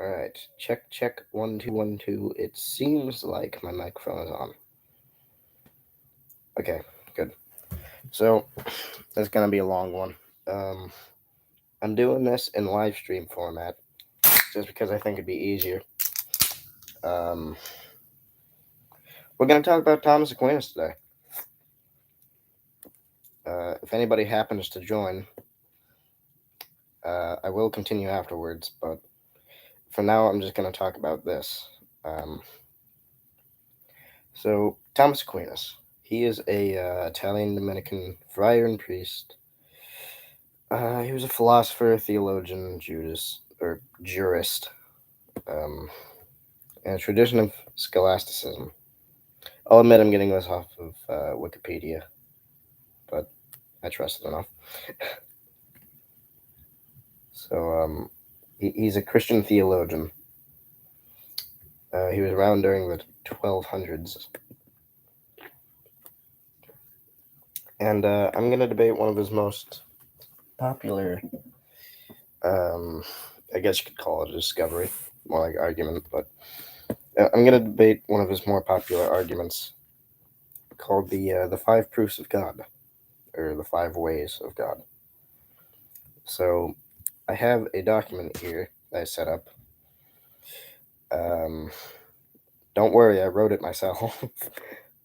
Alright, check, 1 2 1 2. It seems like my microphone is on. Okay, good. So, that's gonna be a long one. I'm doing this in live stream format just because I think it'd be easier. Um, we're gonna talk about Thomas Aquinas today. If anybody happens to join, I will continue afterwards, but for now, I'm just gonna talk about this. So, Thomas Aquinas. He is a Italian Dominican friar and priest. He was a philosopher, theologian, jurist, and a tradition of scholasticism. I'll admit I'm getting this off of Wikipedia, but I trust it enough. So, he's a Christian theologian. He was around during the 1200s. And I'm going to debate one of his most popular, I guess you could call it a discovery, more like argument, but I'm going to debate one of his more popular arguments called the Five Proofs of God, or the Five Ways of God. So I have a document here that I set up. Don't worry, I wrote it myself.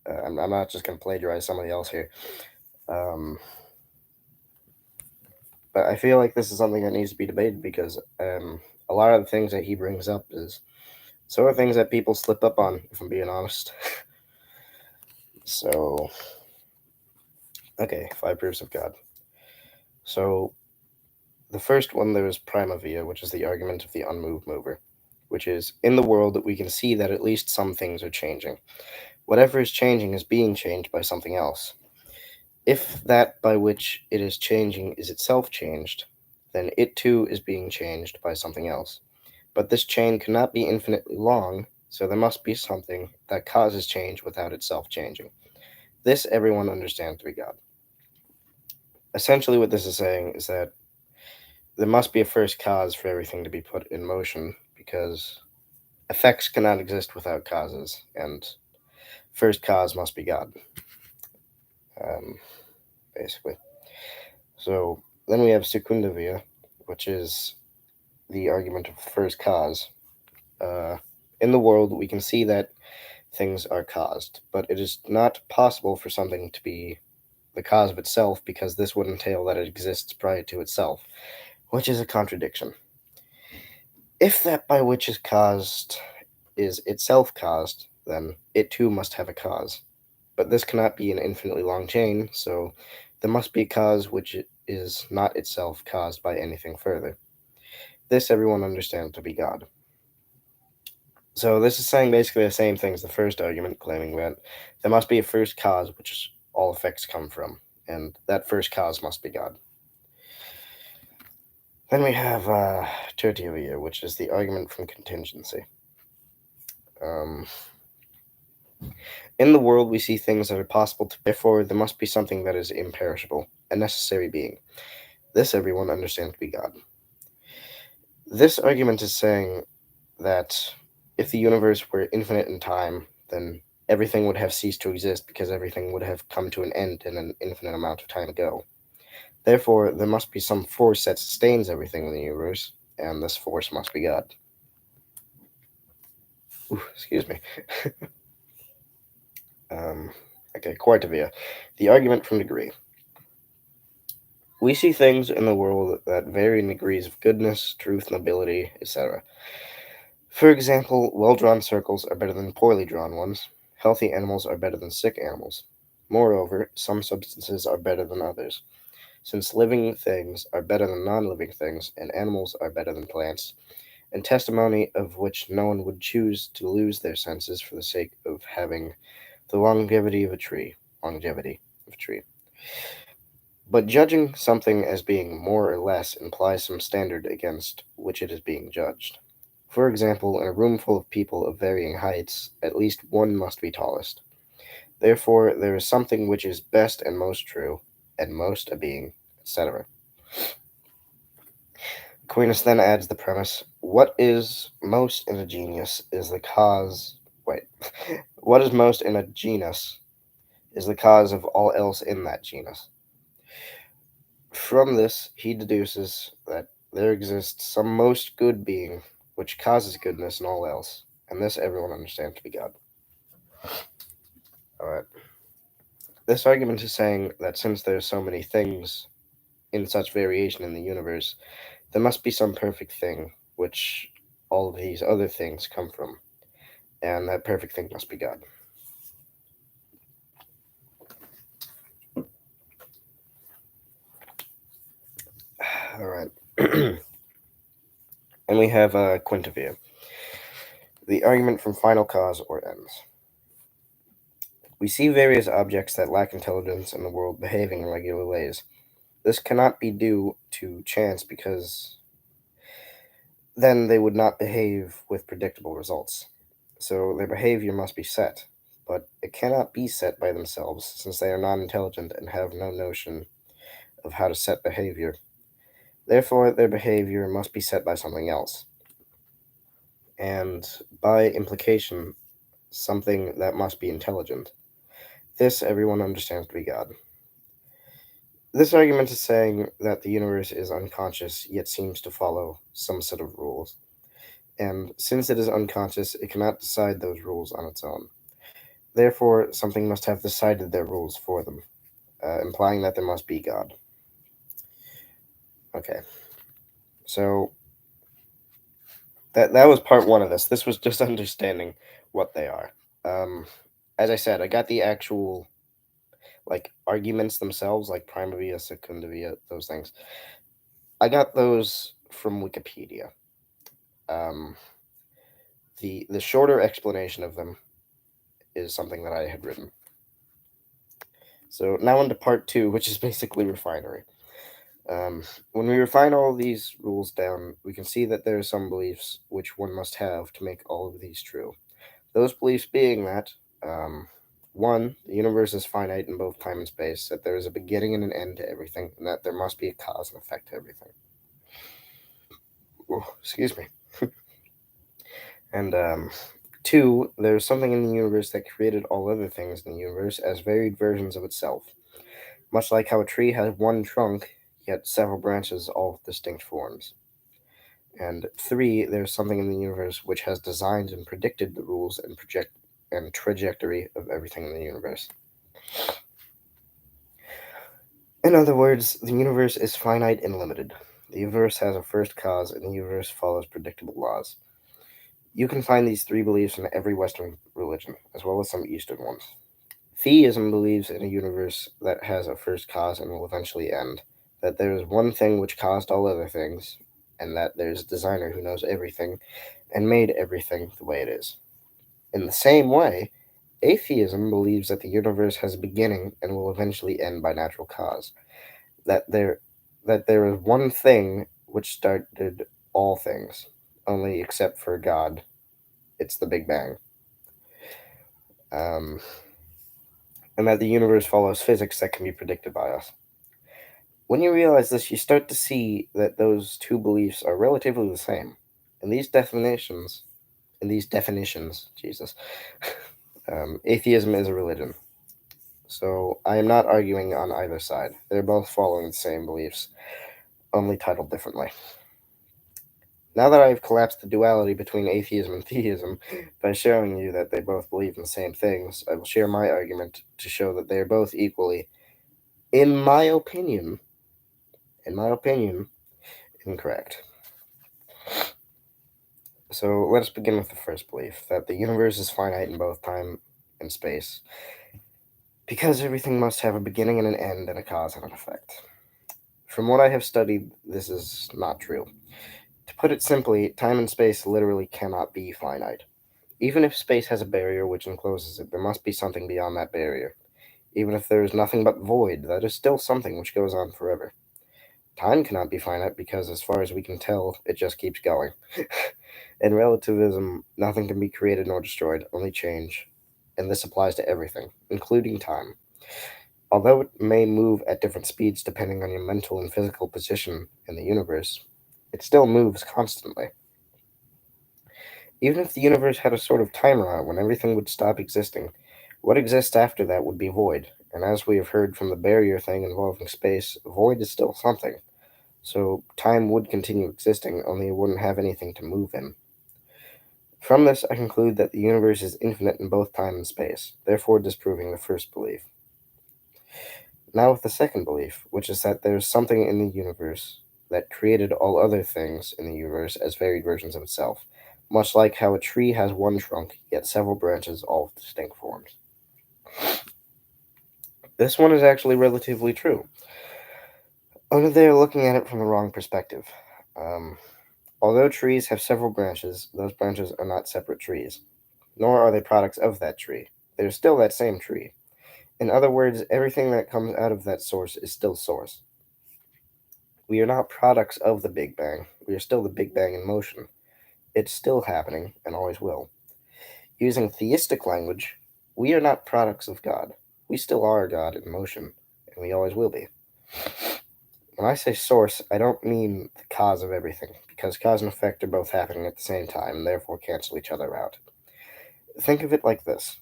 I'm not just going to plagiarize somebody else here. But I feel like this is something that needs to be debated because a lot of the things that he brings up is sort of things that people slip up on, if I'm being honest. So, okay, Five Proofs of God. So, the first one, there is prima via, which is the argument of the unmoved mover, which is, in the world, we can see that at least some things are changing. Whatever is changing is being changed by something else. If that by which it is changing is itself changed, then it too is being changed by something else. But this chain cannot be infinitely long, so there must be something that causes change without itself changing. This everyone understands to be God. Essentially, what this is saying is that there must be a first cause for everything to be put in motion, because effects cannot exist without causes, and first cause must be God, basically. So then we have secunda via, which is the argument of first cause. In the world, we can see that things are caused, but it is not possible for something to be the cause of itself, because this would entail that it exists prior to itself, which is a contradiction. If that by which is caused is itself caused, then it too must have a cause. But this cannot be an infinitely long chain, so there must be a cause which is not itself caused by anything further. This everyone understands to be God. So this is saying basically the same thing as the first argument, claiming that there must be a first cause which all effects come from, and that first cause must be God. Then we have tertia via, which is the argument from contingency. In the world, we see things that are possible to, therefore there must be something that is imperishable, a necessary being. This everyone understands to be God. This argument is saying that if the universe were infinite in time, then everything would have ceased to exist, because everything would have come to an end in an infinite amount of time ago. Therefore, there must be some force that sustains everything in the universe, and this force must be God. Ooh, excuse me. Okay, quarta via, the argument from degree. We see things in the world that vary in degrees of goodness, truth, nobility, etc. For example, well-drawn circles are better than poorly drawn ones. Healthy animals are better than sick animals. Moreover, some substances are better than others, since living things are better than non-living things, and animals are better than plants, and testimony of which no one would choose to lose their senses for the sake of having the longevity of a tree. But judging something as being more or less implies some standard against which it is being judged. For example, in a room full of people of varying heights, at least one must be tallest. Therefore, there is something which is best and most true, and most a being, etc. Aquinas then adds the premise, What is most in a genus is the cause. Wait. What is most in a genus is the cause of all else in that genus. From this, he deduces that there exists some most good being which causes goodness in all else, and this everyone understands to be God. Alright. This argument is saying that since there are so many things in such variation in the universe, there must be some perfect thing which all of these other things come from, and that perfect thing must be God. Alright. And we have quinta via. The argument from final cause or ends. We see various objects that lack intelligence in the world behaving in regular ways. This cannot be due to chance because then they would not behave with predictable results. So their behavior must be set, but it cannot be set by themselves since they are non intelligent and have no notion of how to set behavior. Therefore, their behavior must be set by something else, and by implication, something that must be intelligent. This everyone understands to be God. This argument is saying that the universe is unconscious yet seems to follow some set of rules. And since it is unconscious, it cannot decide those rules on its own. Therefore, something must have decided their rules for them, implying that there must be God. Okay. So that was part one of this. This was just understanding what they are. As I said, I got the actual arguments themselves, like prima via, secunda via, those things. I got those from Wikipedia. The shorter explanation of them is something that I had written. So now into part two, which is basically refinery. When we refine all of these rules down, we can see that there are some beliefs which one must have to make all of these true. Those beliefs being that, 1, the universe is finite in both time and space, that there is a beginning and an end to everything, and that there must be a cause and effect to everything. Oh, excuse me. And 2, there is something in the universe that created all other things in the universe as varied versions of itself. Much like how a tree has one trunk, yet several branches, all with distinct forms. And 3, there's something in the universe which has designed and predicted the rules and trajectory of everything in the universe. In other words, the universe is finite and limited. The universe has a first cause, and the universe follows predictable laws. You can find these 3 beliefs in every Western religion, as well as some Eastern ones. Theism believes in a universe that has a first cause and will eventually end, that there is one thing which caused all other things, and that there is a designer who knows everything and made everything the way it is. In the same way, atheism believes that the universe has a beginning and will eventually end by natural cause, that there is one thing which started all things, only except for God. It's the Big Bang. And that the universe follows physics that can be predicted by us. When you realize this, you start to see that those 2 beliefs are relatively the same. In these definitions, Jesus, atheism is a religion. So I am not arguing on either side. They're both following the same beliefs, only titled differently. Now that I've collapsed the duality between atheism and theism by showing you that they both believe in the same things, I will share my argument to show that they are both equally, in my opinion, incorrect. So let us begin with the first belief, that the universe is finite in both time and space, because everything must have a beginning and an end and a cause and an effect. From what I have studied, this is not true. To put it simply, time and space literally cannot be finite. Even if space has a barrier which encloses it, there must be something beyond that barrier. Even if there is nothing but void, that is still something which goes on forever. Time cannot be finite because, as far as we can tell, it just keeps going. In relativism, nothing can be created nor destroyed, only change. And this applies to everything, including time. Although it may move at different speeds depending on your mental and physical position in the universe, it still moves constantly. Even if the universe had a sort of timer on it when everything would stop existing, what exists after that would be void. And as we have heard from the barrier thing involving space, void is still something. So time would continue existing, only it wouldn't have anything to move in. From this, I conclude that the universe is infinite in both time and space, therefore disproving the first belief. Now, with the second belief, which is that there is something in the universe that created all other things in the universe as varied versions of itself, much like how a tree has one trunk, yet several branches, all with distinct forms. This one is actually relatively true, only they are looking at it from the wrong perspective. Um, Although trees have several branches, those branches are not separate trees, nor are they products of that tree. They are still that same tree. In other words, everything that comes out of that source is still source. We are not products of the Big Bang. We are still the Big Bang in motion. It's still happening and always will. Using theistic language, we are not products of God. We still are God in motion, and we always will be. When I say source, I don't mean the cause of everything, because cause and effect are both happening at the same time and therefore cancel each other out. Think of it like this: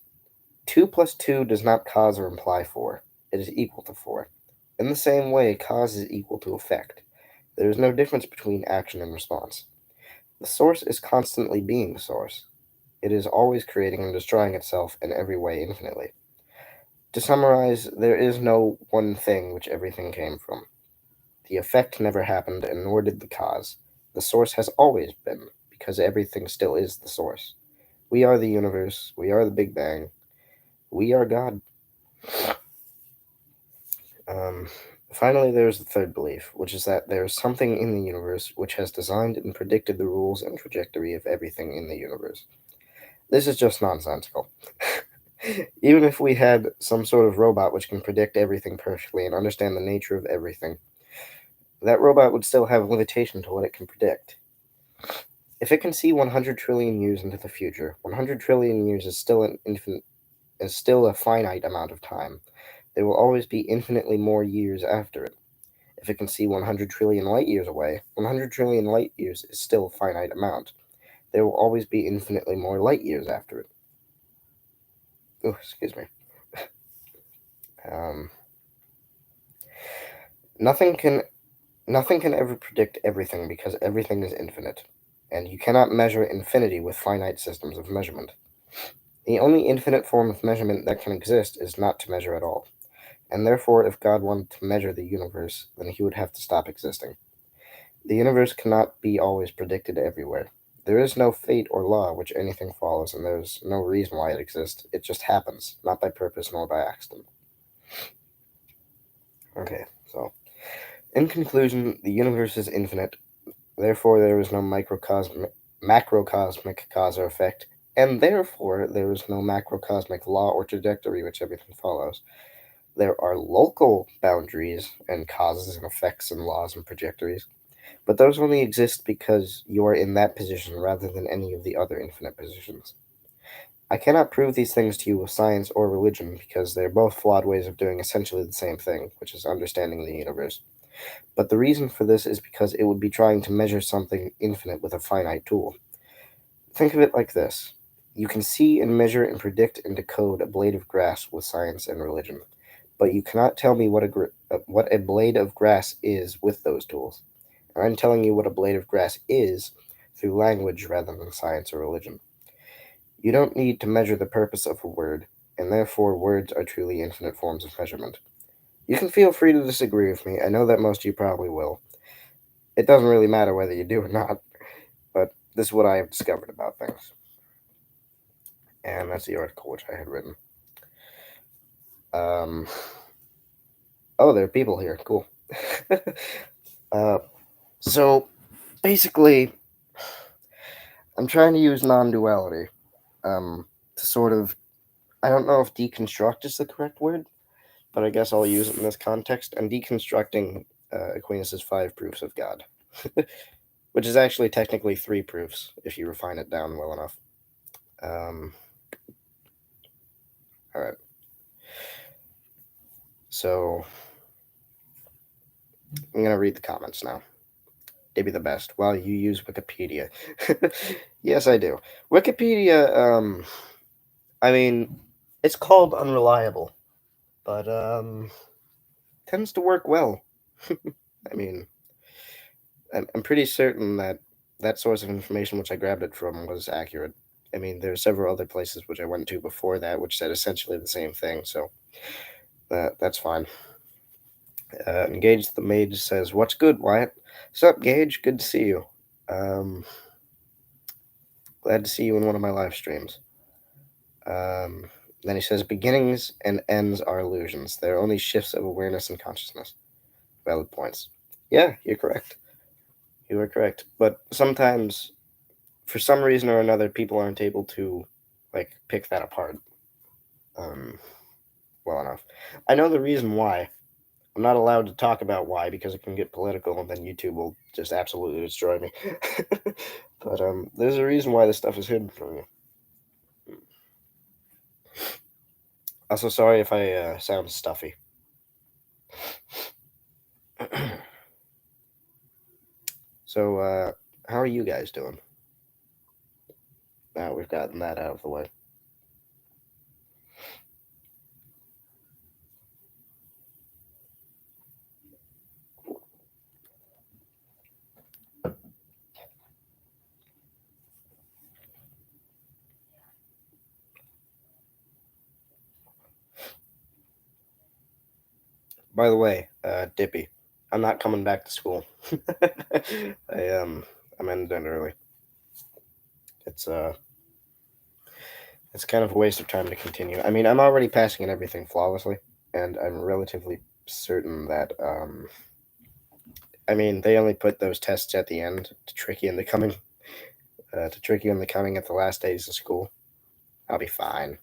2 plus 2 does not cause or imply 4, it is equal to 4. In the same way, cause is equal to effect. There is no difference between action and response. The source is constantly being the source. It is always creating and destroying itself in every way infinitely. To summarize, there is no one thing which everything came from. The effect never happened, and nor did the cause. The source has always been, because everything still is the source. We are the universe. We are the Big Bang. We are God. Um, Finally, there is the third belief, which is that there is something in the universe which has designed and predicted the rules and trajectory of everything in the universe. This is just nonsensical. Even if we had some sort of robot which can predict everything perfectly and understand the nature of everything, that robot would still have limitation to what it can predict. If it can see 100 trillion years into the future, 100 trillion years is still a finite amount of time. There will always be infinitely more years after it. If it can see 100 trillion light years away, 100 trillion light years is still a finite amount. There will always be infinitely more light years after it. Oh, excuse me. Um, nothing can Nothing can ever predict everything because everything is infinite, and you cannot measure infinity with finite systems of measurement. The only infinite form of measurement that can exist is not to measure at all, and therefore, if God wanted to measure the universe, then he would have to stop existing. The universe cannot be always predicted everywhere. There is no fate or law which anything follows, and there is no reason why it exists. It just happens, not by purpose nor by accident. Okay, so in conclusion, the universe is infinite. Therefore, there is no macrocosmic cause or effect, and therefore there is no macrocosmic law or trajectory which everything follows. There are local boundaries and causes and effects and laws and trajectories, but those only exist because you are in that position rather than any of the other infinite positions. I cannot prove these things to you with science or religion because they are both flawed ways of doing essentially the same thing, which is understanding the universe. But the reason for this is because it would be trying to measure something infinite with a finite tool. Think of it like this: you can see and measure and predict and decode a blade of grass with science and religion, but you cannot tell me what a blade of grass is with those tools. And I'm telling you what a blade of grass is through language rather than science or religion. You don't need to measure the purpose of a word, and therefore words are truly infinite forms of measurement. You can feel free to disagree with me. I know that most of you probably will. It doesn't really matter whether you do or not, but this is what I have discovered about things. And that's the article which I had written. Um, oh, there are people here. Cool. uh, so basically, I'm trying to use non-duality to sort of, I don't know if deconstruct is the correct word, but I guess I'll use it in this context. I'm deconstructing Aquinas' 5 proofs of God, which is actually technically 3 proofs if you refine it down well enough. All right. So I'm going to read the comments now. They'd be the best. Well, you use Wikipedia. Yes, I do. Wikipedia, I mean, it's called unreliable, but tends to work well. I mean, I'm pretty certain that that source of information which I grabbed it from was accurate. I mean, there are several other places which I went to before that which said essentially the same thing, so that's fine. Engage the Mage says, "What's good, Wyatt? Sup, Gage? Good to see you. Um, glad to see you in one of my live streams." Um, then he says, "Beginnings and ends are illusions. They're only shifts of awareness and consciousness." Valid points. Yeah, you're correct. You are correct. But sometimes, for some reason or another, people aren't able to, like, pick that apart um, well enough. I know the reason why. I'm not allowed to talk about why because it can get political, and then YouTube will just absolutely destroy me. But there's a reason why this stuff is hidden from you. Also, sorry if I sound stuffy. So, how are you guys doing? Now we've gotten that out of the way. By the way, Dippy, I'm not coming back to school. I'm ending early. It's it's kind of a waste of time to continue. I mean, I'm already passing and everything flawlessly, and I'm relatively certain that I mean, they only put those tests at the end to trick you into coming at the last days of school. I'll be fine.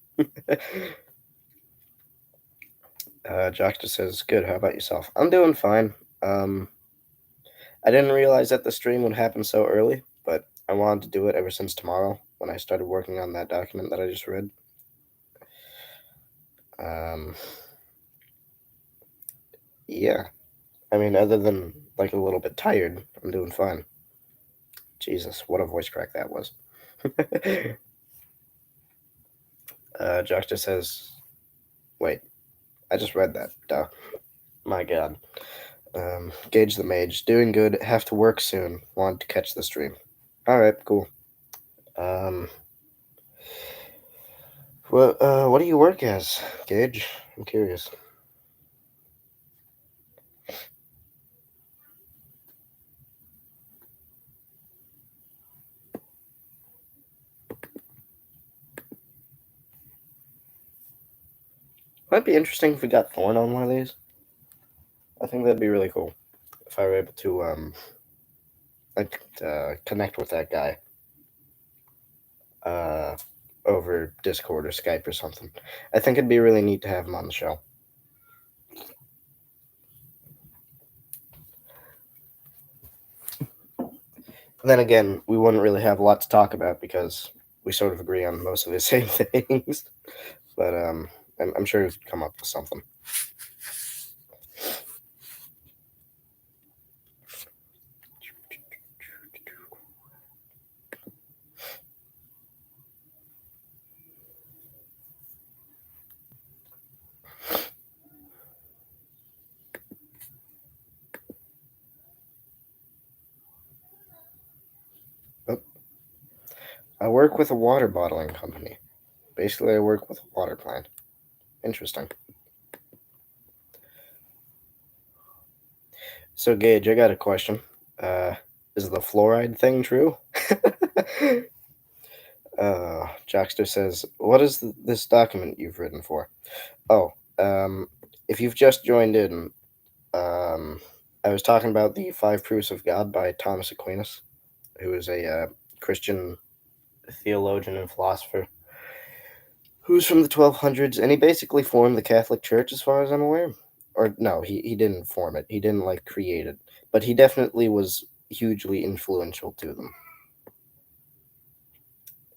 Jock just says, "Good. How about yourself?" I'm doing fine. I didn't realize that the stream would happen so early, but I wanted to do it ever since tomorrow when I started working on that document that I just read. Um, yeah. I mean, other than like a little bit tired, I'm doing fine. Jesus, what a voice crack that was. Josh just says, "Wait, I just read that. Duh. My God." Gage the Mage, doing good. Have to work soon. Want to catch the stream. All right, cool. Um, what do you work as, Gage? I'm curious. Might be interesting if we got Thorn on one of these. I think that'd be really cool if I were able to connect with that guy uh, over Discord or Skype or something. I think it'd be really neat to have him on the show. Then again, we wouldn't really have a lot to talk about because we sort of agree on most of the same things. But I'm sure he'd come up with something. Oh, I work with a water bottling company. Basically, I work with a water plant. Interesting. So, Gage, I got a question. Uh, is the fluoride thing true? Jockster says, "What is this document you've written for?" Oh, if you've just joined in, I was talking about the Five Proofs of God by Thomas Aquinas, who is a Christian theologian and philosopher who's from the 1200s, and he basically formed the Catholic Church, as far as I'm aware. Or no, he didn't form it. He didn't like create it, but he definitely was hugely influential to them.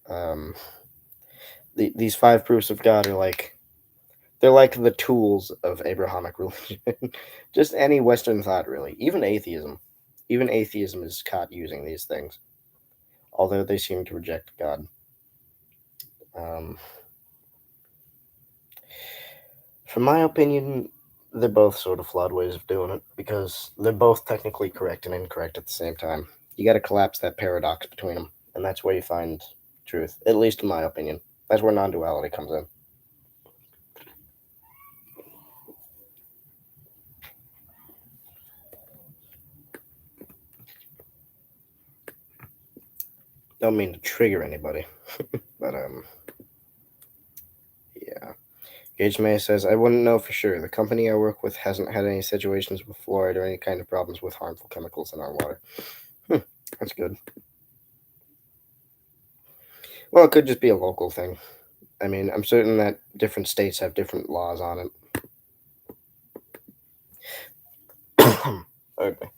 Um, these five proofs of God are like they're like the tools of Abrahamic religion. Just any Western thought, really, even atheism. Even atheism is caught using these things, although they seem to reject God. From my opinion, they're both sort of flawed ways of doing it because they're both technically correct and incorrect at the same time. You got to collapse that paradox between them, and that's where you find truth, at least in my opinion. That's where non-duality comes in. Don't mean to trigger anybody, but yeah. Gage May says, I wouldn't know for sure. The company I work with hasn't had any situations with fluoride or any kind of problems with harmful chemicals in our water. That's good. Well, it could just be a local thing. I mean, I'm certain that different states have different laws on it. Okay.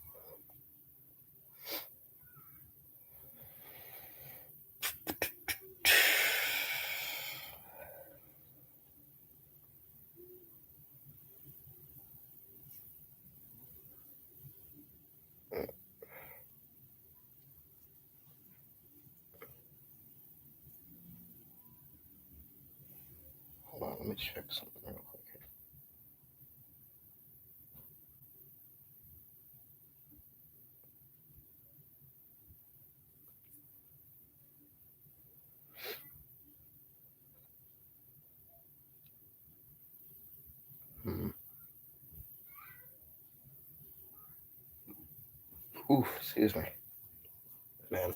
Hold on, let me check something real quick here. Oof, excuse me. Man,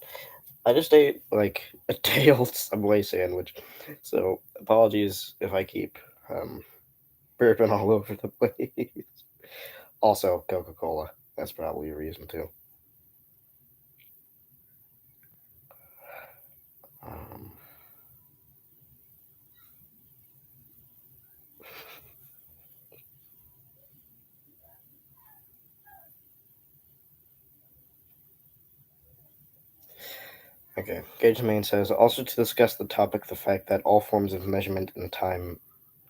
I just ate like a day-old Subway sandwich, so apologies if I keep um, burping all over the place. Also, Coca-Cola. That's probably a reason too. Um, okay, Gage Main says, also to discuss the topic, the fact that all forms of measurement in time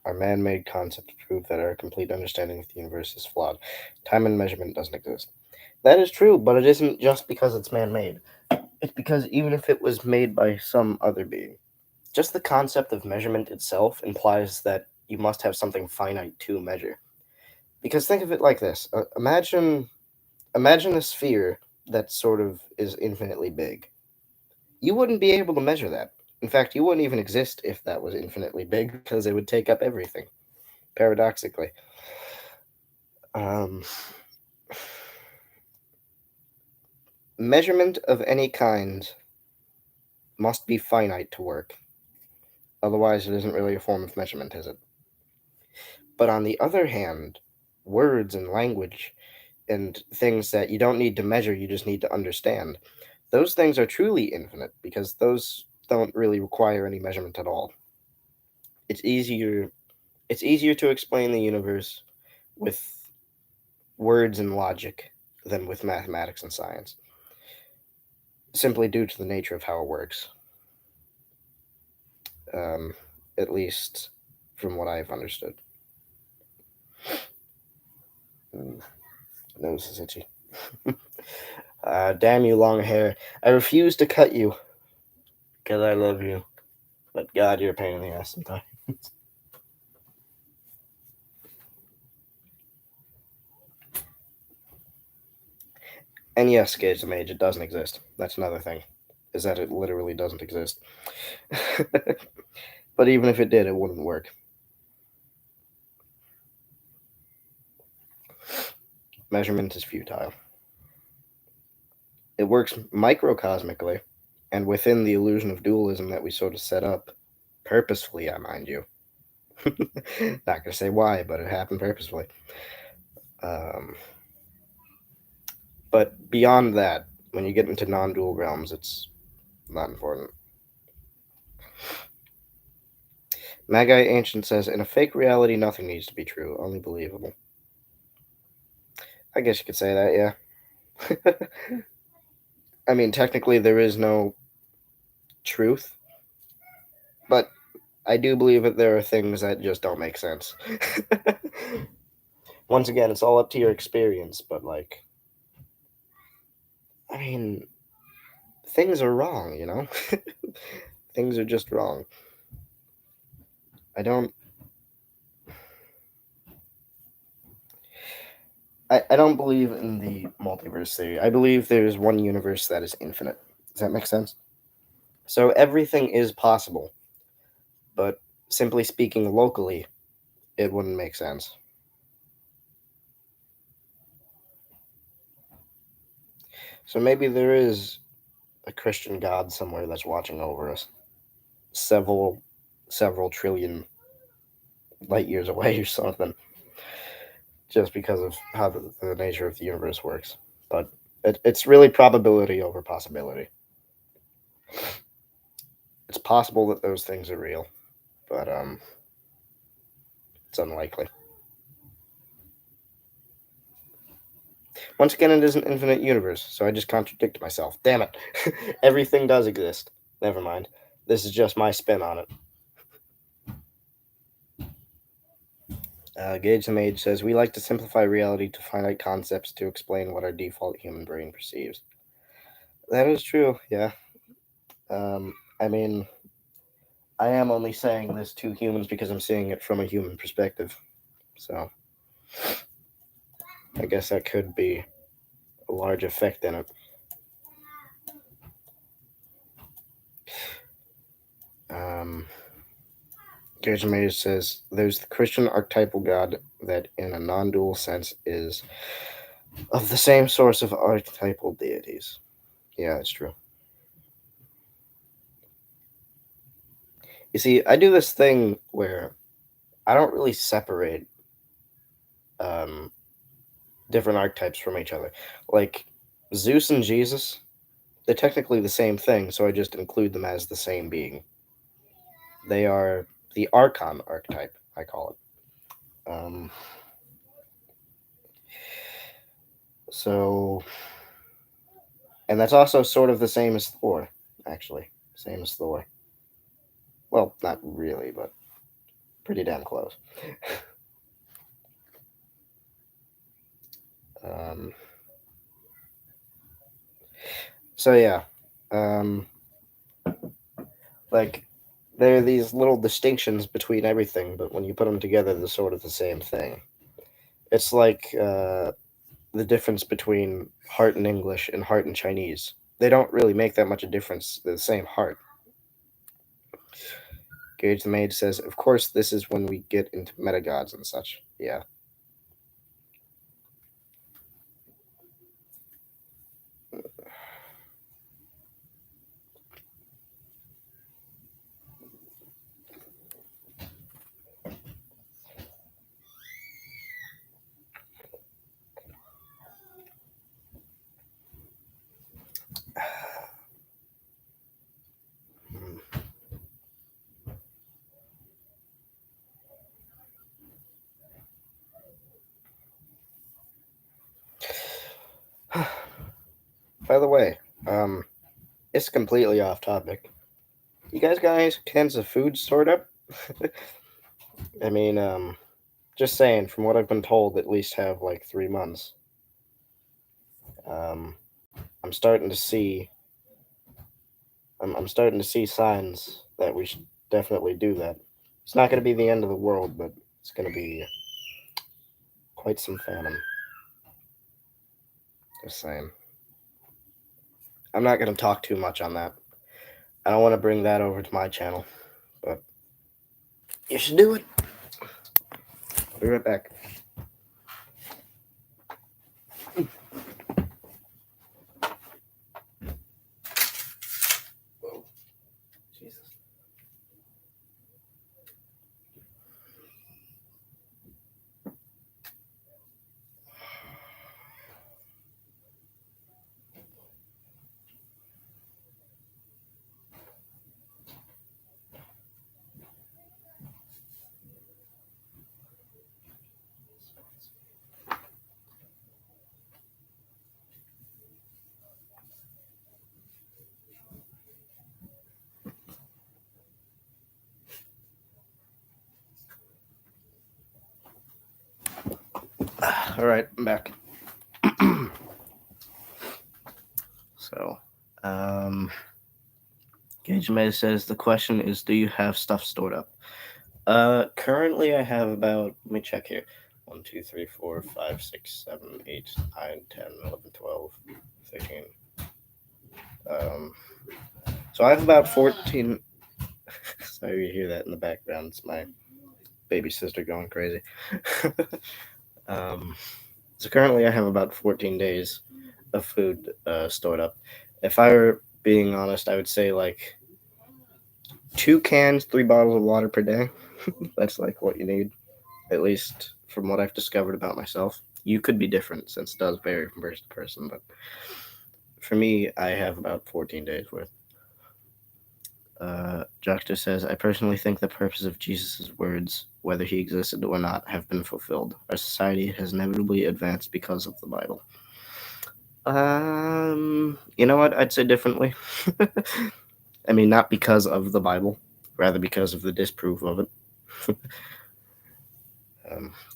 are man-made concepts prove that our complete understanding of the universe is flawed. Time and measurement doesn't exist. That is true, but it isn't just because it's man-made. It's because even if it was made by some other being, just the concept of measurement itself implies that you must have something finite to measure. Because think of it like this: imagine a sphere that sort of is infinitely big. You wouldn't be able to measure that. In fact, you wouldn't even exist if that was infinitely big because it would take up everything. Paradoxically, um, measurement of any kind must be finite to work. Otherwise, it isn't really a form of measurement, is it? But on the other hand, words and language and things that you don't need to measure, you just need to understand. Those things are truly infinite because those don't really require any measurement at all. It's easier it's easier to explain the universe with words and logic than with mathematics and science, simply due to the nature of how it works. Um, at least from what I've understood. Nose is itchy. Damn you, long hair. I refuse to cut you because I love you. But God, you're a pain in the ass sometimes. And yes, Gauge the Mage, it doesn't exist. That's another thing, is that it literally doesn't exist. But even if it did, it wouldn't work. Measurement is futile. It works microcosmically, and within the illusion of dualism that we sort of set up, purposefully, I mind you. Not gonna say why, but it happened purposefully. Um, but beyond that, when you get into non-dual realms, it's not important. Magi Ancient says, in a fake reality, nothing needs to be true, only believable. I guess you could say that, yeah. I mean, technically, there is no truth, but I do believe that there are things that just don't make sense. Once again, it's all up to your experience, but like, I mean, things are wrong, you know? Things are just wrong. I don't I don't believe in the multiverse theory. I believe there's one universe that is infinite. Does that make sense? So everything is possible, but simply speaking locally, it wouldn't make sense. So maybe there is a Christian God somewhere that's watching over us, several trillion light years away or something, just because of how the nature of the universe works. But it's really probability over possibility. It's possible that those things are real, but it's unlikely. Once again, it is an infinite universe, so I just contradict myself. Damn it. Everything does exist. Never mind. This is just my spin on it. Gage the Mage says, we like to simplify reality to finite concepts to explain what our default human brain perceives. That is true, yeah. I mean, I am only saying this to humans because I'm seeing it from a human perspective. So, I guess that could be a large effect in it. Gage the Mage says, there's the Christian archetypal God that, in a non dual sense, is of the same source of archetypal deities. Yeah, that's true. You see, I do this thing where I don't really separate um, different archetypes from each other. Like Zeus and Jesus, they're technically the same thing, so I just include them as the same being. They are the Archon archetype, I call it. So, and that's also sort of the same as Thor, actually. Same as Thor. Well, not really, but pretty damn close. um, so yeah, um, like there are these little distinctions between everything, but when you put them together, they're sort of the same thing. It's like the difference between heart in English and heart in Chinese. They don't really make that much a difference. They're the same heart. Gage the Mage says, of course, this is when we get into metagods and such. Yeah. By the way, it's completely off topic. You guys got any cans of food stored up? I mean, just saying, from what I've been told, at least have like 3 months. Um, I'm starting to see. I'm starting to see signs that we should definitely do that. It's not going to be the end of the world, but it's going to be quite some famine. Just saying. I'm not going to talk too much on that. I don't want to bring that over to my channel, but you should do it. I'll be right back. Whoa. Jesus. All right, I'm back. Gage May says the question is, do you have stuff stored up? Currently I have about, let me check here. 1, 2, 3, 4, 5, 6, 7, 8, 9, 10, 11, 12, 13. So I have about 14. Sorry you hear that in the background. It's my baby sister going crazy. um, so currently I have about 14 days of food stored up. If I were being honest, I would say like 2 cans, 3 bottles of water per day. That's like what you need, at least from what I've discovered about myself. You could be different since it does vary from person to person, but for me, I have about 14 days worth. Doctor says, I personally think the purpose of Jesus' words, whether he existed or not, have been fulfilled. Our society has inevitably advanced because of the Bible. You know what? I'd say differently. I mean, not because of the Bible, rather because of the disproof of it.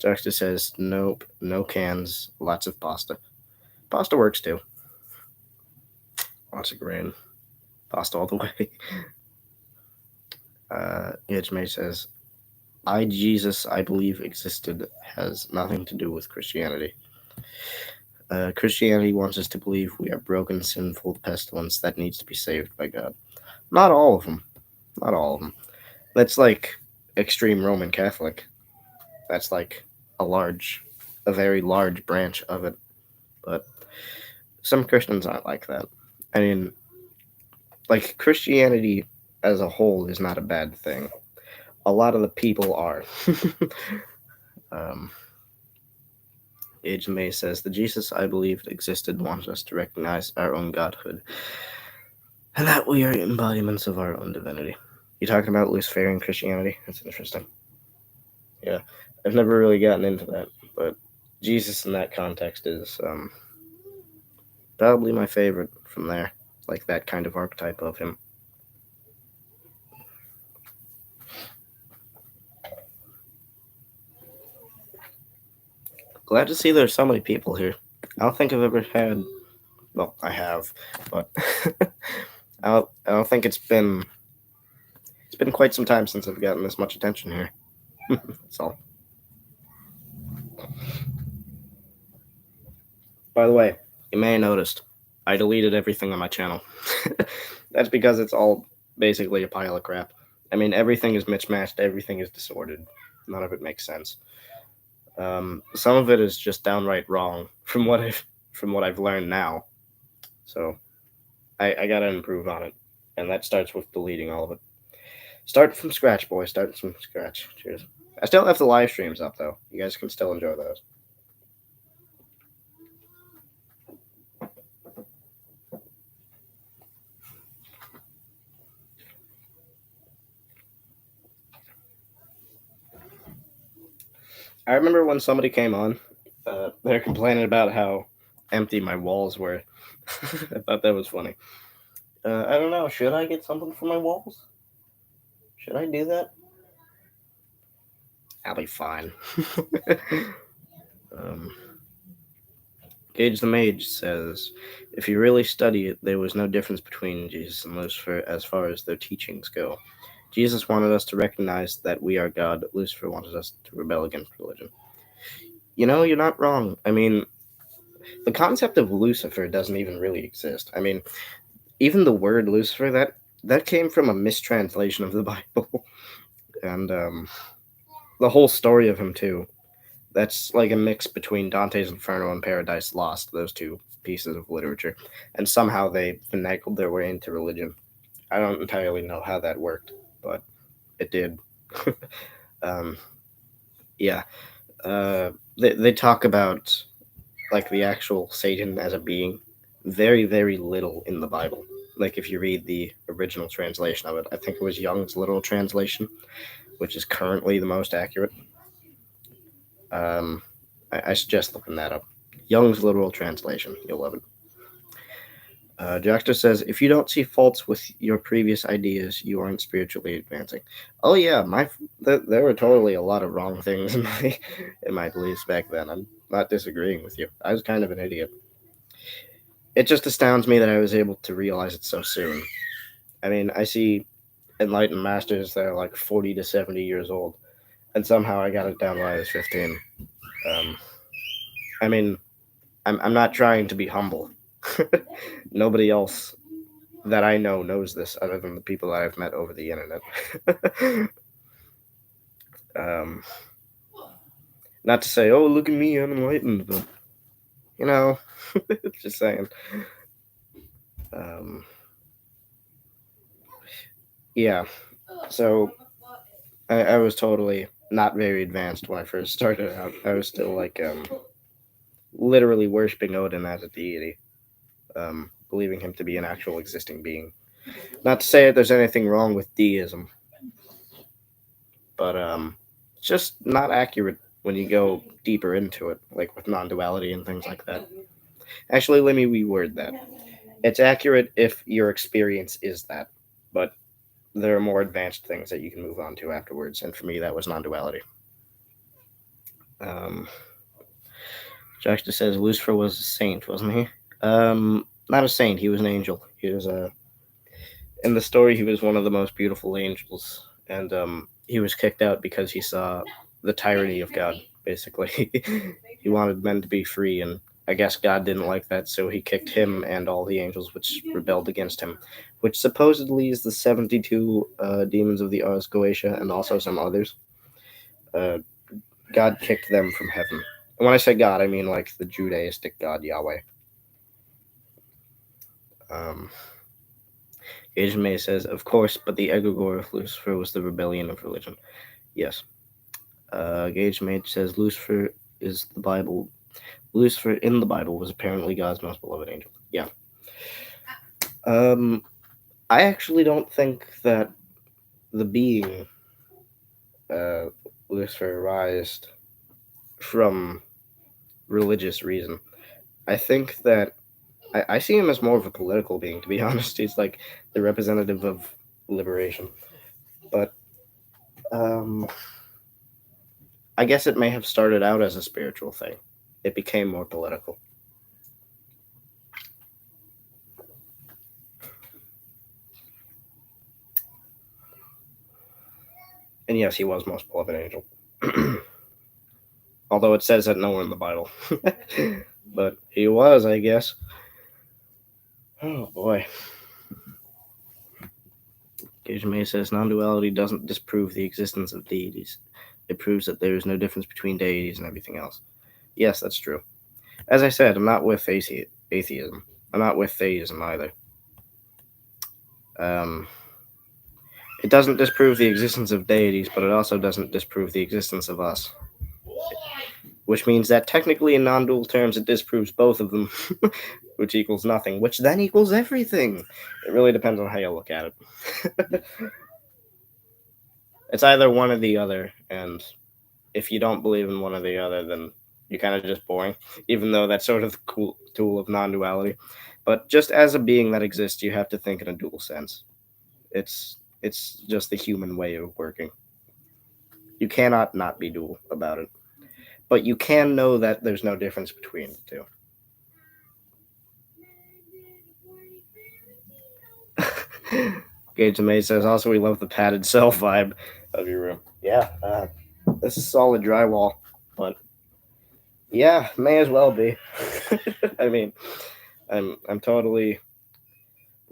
Doctor says, nope, no cans, lots of pasta. Pasta works too. Lots of grain. Pasta all the way. May says, Jesus, I believe, existed has nothing to do with Christianity. Christianity wants us to believe we are broken, sinful pestilence that needs to be saved by God. Not all of them. Not all of them. That's like extreme Roman Catholic. That's like a very large branch of it. But some Christians aren't like that. I mean, like Christianity as a whole is not a bad thing. A lot of the people are. um, Age May says, the Jesus I believed existed wants us to recognize our own godhood and that we are embodiments of our own divinity. You talking about Luciferian Christianity? That's interesting. Yeah, I've never really gotten into that, but Jesus in that context is probably my favorite from there, like that kind of archetype of him. Glad to see there's so many people here. I don't think I've ever had. Well, I have, but I don't think it's been quite some time since I've gotten this much attention here. That's all. By the way, you may have noticed I deleted everything on my channel. That's because it's all basically a pile of crap. I mean, everything is mismatched, everything is disordered. None of it makes sense. Some of it is just downright wrong from what I've learned now. So I gotta improve on it, and that starts with deleting all of it. Start from scratch, boys. Start from scratch. Cheers. I still have the live streams up though. You guys can still enjoy those. I remember when somebody came on, they're complaining about how empty my walls were. I thought that was funny. I don't know. Should I get something for my walls? Should I do that? I'll be fine. um, Gage the Mage says, if you really study it, there was no difference between Jesus and Lucifer as far as their teachings go. Jesus wanted us to recognize that we are God. Lucifer wanted us to rebel against religion. You know, you're not wrong. I mean, the concept of Lucifer doesn't even really exist. I mean, even the word Lucifer, that came from a mistranslation of the Bible. And the whole story of him, too. That's like a mix between Dante's Inferno and Paradise Lost, those two pieces of literature. And somehow they finagled their way into religion. I don't entirely know how that worked, but it did. um, yeah. They talk about like the actual Satan as a being very, very little in the Bible. Like if you read the original translation of it, I think it was Young's literal translation, which is currently the most accurate. I suggest looking that up. Young's literal translation. You'll love it. Doctor says, if you don't see faults with your previous ideas, you aren't spiritually advancing. Oh yeah, there were totally a lot of wrong things in my beliefs back then. I'm not disagreeing with you. I was kind of an idiot. It just astounds me that I was able to realize it so soon. I mean, I see enlightened masters that are like 40 to 70 years old, and somehow I got it down when I was 15. Um, I mean, I'm not trying to be humble. Nobody else that I know knows this other than the people that I've met over the internet. um, Not to say, oh, look at me, I'm enlightened, but, you know, just saying. Um, yeah, so I was totally not very advanced when I first started out. I was still like literally worshiping Odin as a deity, believing him to be an actual existing being. Not to say that there's anything wrong with deism, but it's just not accurate when you go deeper into it, like with non-duality and things like that. Actually, let me reword that. It's accurate if your experience is that, but there are more advanced things that you can move on to afterwards, and for me, that was non-duality. Um, Juxta says Lucifer was a saint, wasn't he? Not a saint. He was an angel. He was a in the story. He was one of the most beautiful angels, and he was kicked out because he saw the tyranny of God. Basically, he wanted men to be free, and I guess God didn't like that, so he kicked him and all the angels which rebelled against him, which supposedly is the 72 demons of the Ars Goetia and also some others. Uh, God kicked them from heaven. And when I say God, I mean like the Judaistic God Yahweh. Um, Agent May says, of course, but the egregore of Lucifer was the rebellion of religion. Yes. Gage Mage says Lucifer is the Bible. Lucifer in the Bible was apparently God's most beloved angel. Yeah. I actually don't think that the being uh, Lucifer arised from religious reason. I think that I see him as more of a political being, to be honest. He's like the representative of liberation. But I guess it may have started out as a spiritual thing. It became more political. And yes, he was most beloved angel. Although it says that nowhere in the Bible. But he was, I guess. Oh boy. Gage May says non-duality doesn't disprove the existence of deities. It proves that there is no difference between deities and everything else. Yes, that's true. As I said, I'm not with atheism. I'm not with theism either. Um, it doesn't disprove the existence of deities, but it also doesn't disprove the existence of us. Which means that technically in non-dual terms it disproves both of them, which equals nothing, which then equals everything. It really depends on how you look at it. It's either one or the other, and if you don't believe in one or the other, then you're kind of just boring, even though that's sort of the cool tool of non-duality. But just as a being that exists, you have to think in a dual sense. It's just the human way of working. You cannot not be dual about it. But you can know that there's no difference between the two. Gage May says, also, we love the padded cell vibe of your room. Yeah, this is solid drywall, but yeah, may as well be. I mean, I'm totally a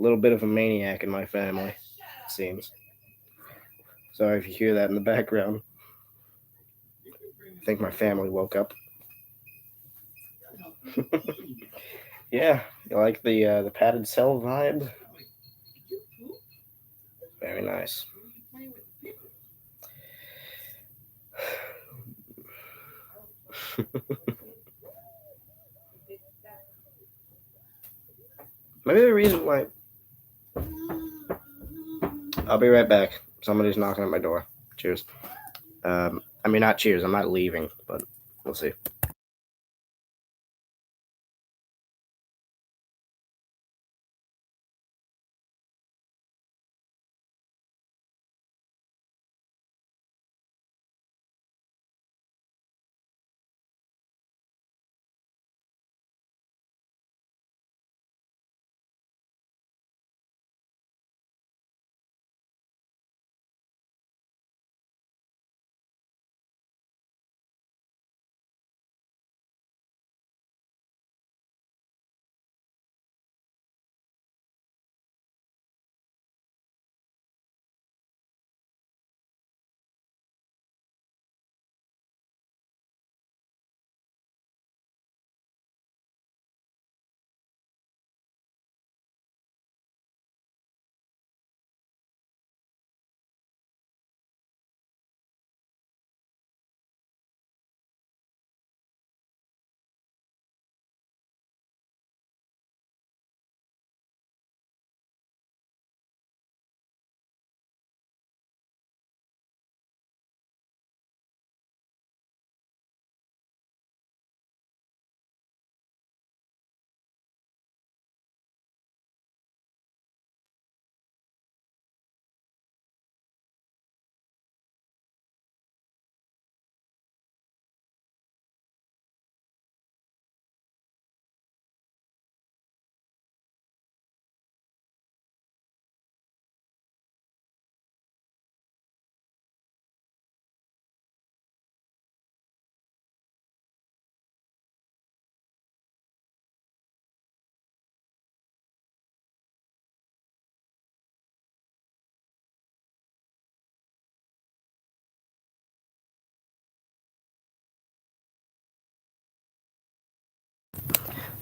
little bit of a maniac in my family, it seems. Sorry if you hear that in the background. I think my family woke up. Yeah, you like the padded cell vibe? Very nice. Maybe the reason why. I'll be right back. Somebody's knocking at my door. Cheers. I mean, not cheers. I'm not leaving, but we'll see.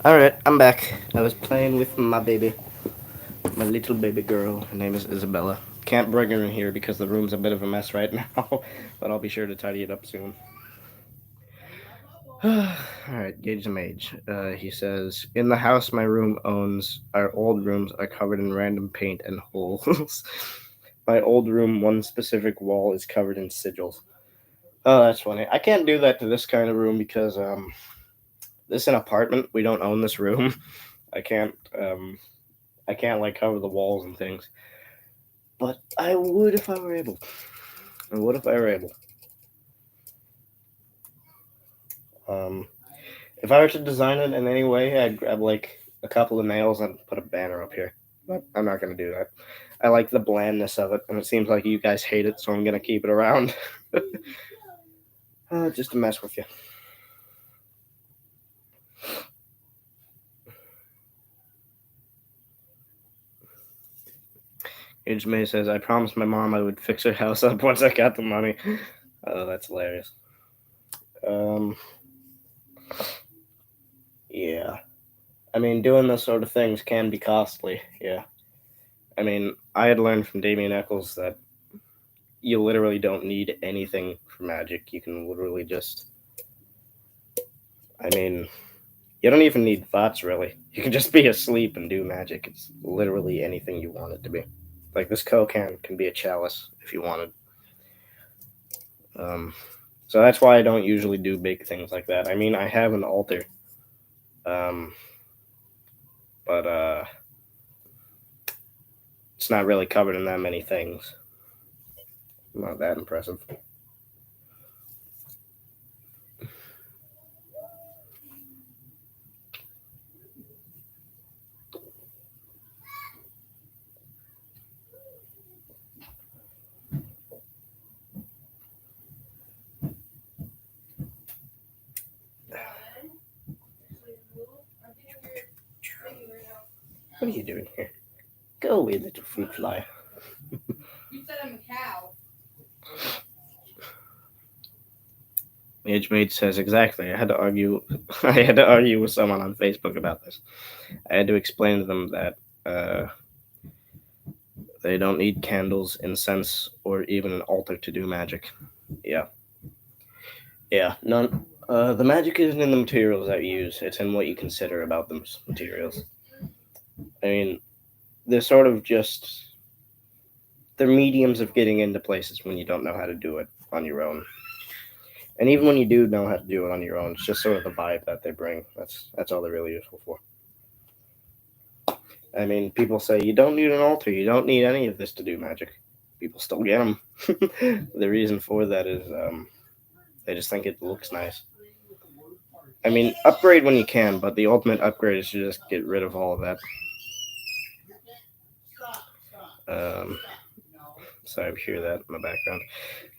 Alright, I'm back. I was playing with my baby. My little baby girl. Her name is Isabella. Can't bring her in here because the room's a bit of a mess right now, but I'll be sure to tidy it up soon. Alright, gauge the mage. He says, in the house my room owns, our old rooms are covered in random paint and holes. My old room, one specific wall is covered in sigils. Oh, that's funny. I can't do that to this kind of room because this is an apartment. We don't own this room. I can't I can't like cover the walls and things. But I would if I were able. I would if I were able. Um, if I were to design it in any way, I'd grab like a couple of nails and put a banner up here. But I'm not gonna do that. I like the blandness of it, and it seems like you guys hate it, so I'm gonna keep it around. Just to mess with you. Age May says, I promised my mom I would fix her house up once I got the money. Oh, that's hilarious. Um, yeah. I mean, doing those sort of things can be costly. Yeah. I mean, I had learned from Damien Eccles that you literally don't need anything for magic. You can literally just. I mean, you don't even need thoughts, really. You can just be asleep and do magic. It's literally anything you want it to be. Like this Coke can be a chalice if you wanted. Um, so that's why I don't usually do big things like that. I mean, I have an altar, um, but it's not really covered in that many things. Not that impressive. What are you doing here? Go away, little fruit fly. You said I'm a cow. Mage says exactly. I had to argue. I had to argue with someone on Facebook about this. I had to explain to them that they don't need candles, incense, or even an altar to do magic. Yeah, yeah. None. The magic isn't in the materials that you use. It's in what you consider about those materials. I mean, they're sort of just they're mediums of getting into places when you don't know how to do it on your own. And even when you do know how to do it on your own, it's just sort of the vibe that they bring. That's all they're really useful for. I mean, people say you don't need an altar, you don't need any of this to do magic. People still get them. The reason for that is they just think it looks nice. I mean, upgrade when you can, but the ultimate upgrade is to just get rid of all of that. Um, sorry, I hear that in the background.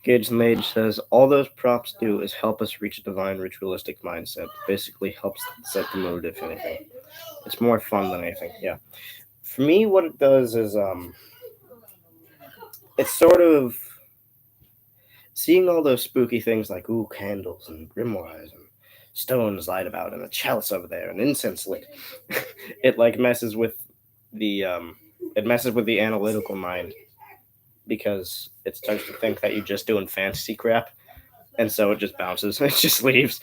Gage the Mage says, all those props do is help us reach a divine ritualistic mindset. Basically helps set the mood, if anything. It's more fun than anything, yeah. For me, what it does is, it's sort of seeing all those spooky things like, ooh, candles and grimoires and stones light about and a chalice over there and incense lit. It like messes with the, it messes with the analytical mind because it starts to think that you're just doing fantasy crap, and so it just bounces, it just leaves,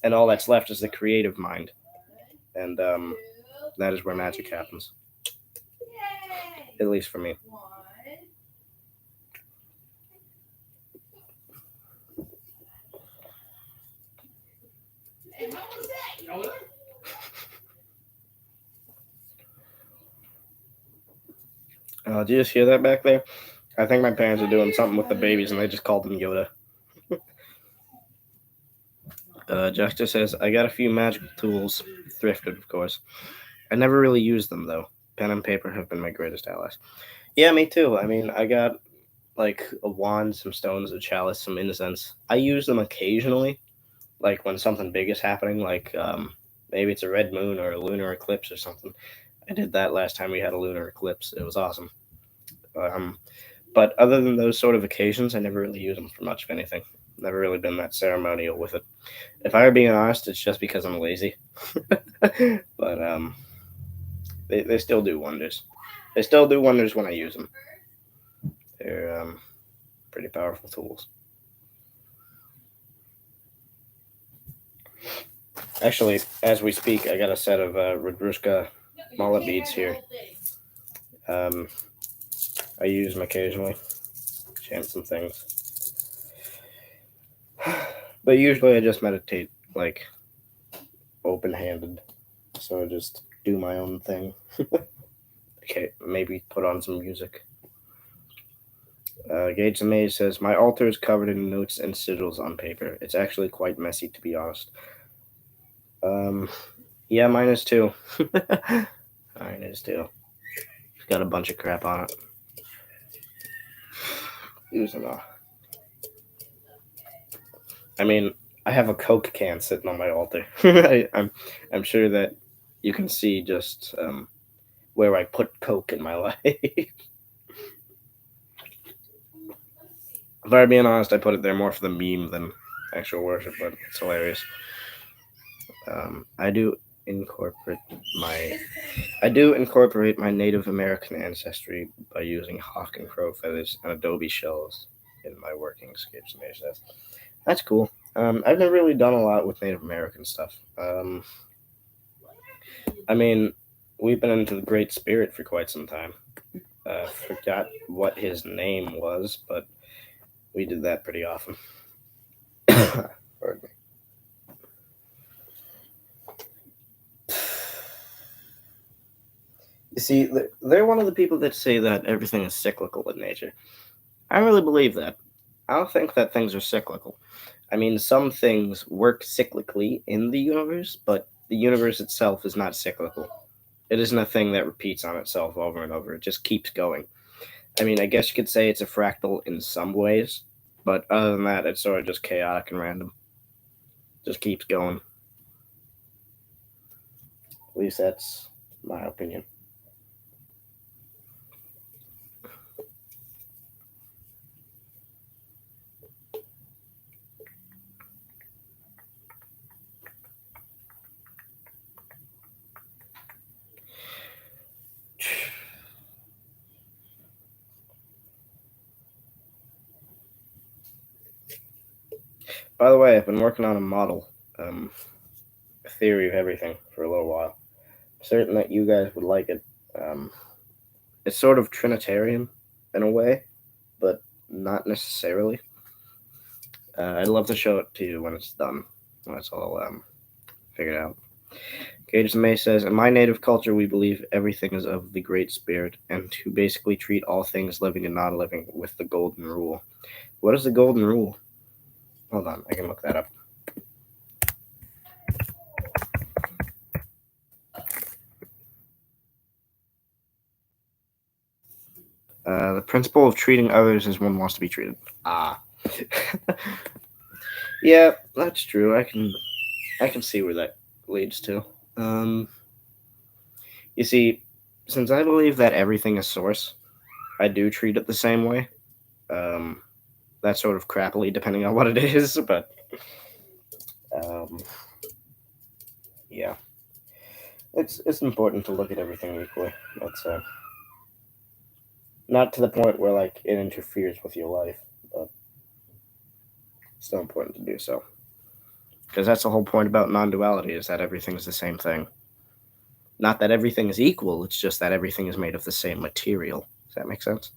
and all that's left is the creative mind, and that is where magic happens, at least for me. Do you just hear that back there? I think my parents are doing something with the babies, and they just called them Yoda. Juxta says, I got a few magical tools, thrifted, of course. I never really used them, though. Pen and paper have been my greatest allies. Yeah, me too. I mean, I got like a wand, some stones, a chalice, some incense. I use them occasionally, like when something big is happening, like maybe it's a red moon or a lunar eclipse or something. I did that last time we had a lunar eclipse. It was awesome. Um, but other than those sort of occasions, I never really use them for much of anything. Never really been that ceremonial with it. If I were being honest, it's just because I'm lazy. But they still do wonders. They still do wonders when I use them. They're pretty powerful tools. Actually, as we speak, I got a set of Radrushka mullet beads here. I use them occasionally, chant some things. But usually I just meditate, like, open-handed. So I just do my own thing. Okay, maybe put on some music. Gage the Maze says, my altar is covered in notes and sigils on paper. It's actually quite messy, to be honest. Yeah, mine is too. Mine is too. It's got a bunch of crap on it. Using I mean, I have a Coke can sitting on my altar. I'm sure that you can see just where I put Coke in my life. If I'm being honest, I put it there more for the meme than actual worship, but it's hilarious. I do incorporate my Native American ancestry by using hawk and crow feathers and adobe shells in my working escapes. That's cool. I've never really done a lot with Native American stuff. I mean, we've been into the Great Spirit for quite some time. Forgot what his name was, but we did that pretty often. Pardon me. You see, they're one of the people that say that everything is cyclical in nature. I really believe that. I don't think that things are cyclical. I mean, some things work cyclically in the universe, but the universe itself is not cyclical. It isn't a thing that repeats on itself over and over. It just keeps going. I mean, I guess you could say it's a fractal in some ways, but other than that, it's sort of just chaotic and random. Just keeps going. At least that's my opinion. By the way, I've been working on a model, a theory of everything, for a little while. I'm certain that you guys would like it. It's sort of Trinitarian in a way, but not necessarily. I'd love to show it to you when it's done, when it's all figured out. Gage the May says, in my native culture, we believe everything is of the Great Spirit, and to basically treat all things living and non-living with the Golden Rule. What is the Golden Rule? Hold on, I can look that up. The principle of treating others as one wants to be treated. Ah. Yeah, that's true. I can see where that leads to. You see, since I believe that everything is source, I do treat it the same way. That's sort of crappily depending on what it is, but yeah, it's important to look at everything equally. That's not to the point where like it interferes with your life, but it's still important to do so. Because that's the whole point about non-duality, is that everything's the same thing. Not that everything is equal, it's just that everything is made of the same material. Does that make sense?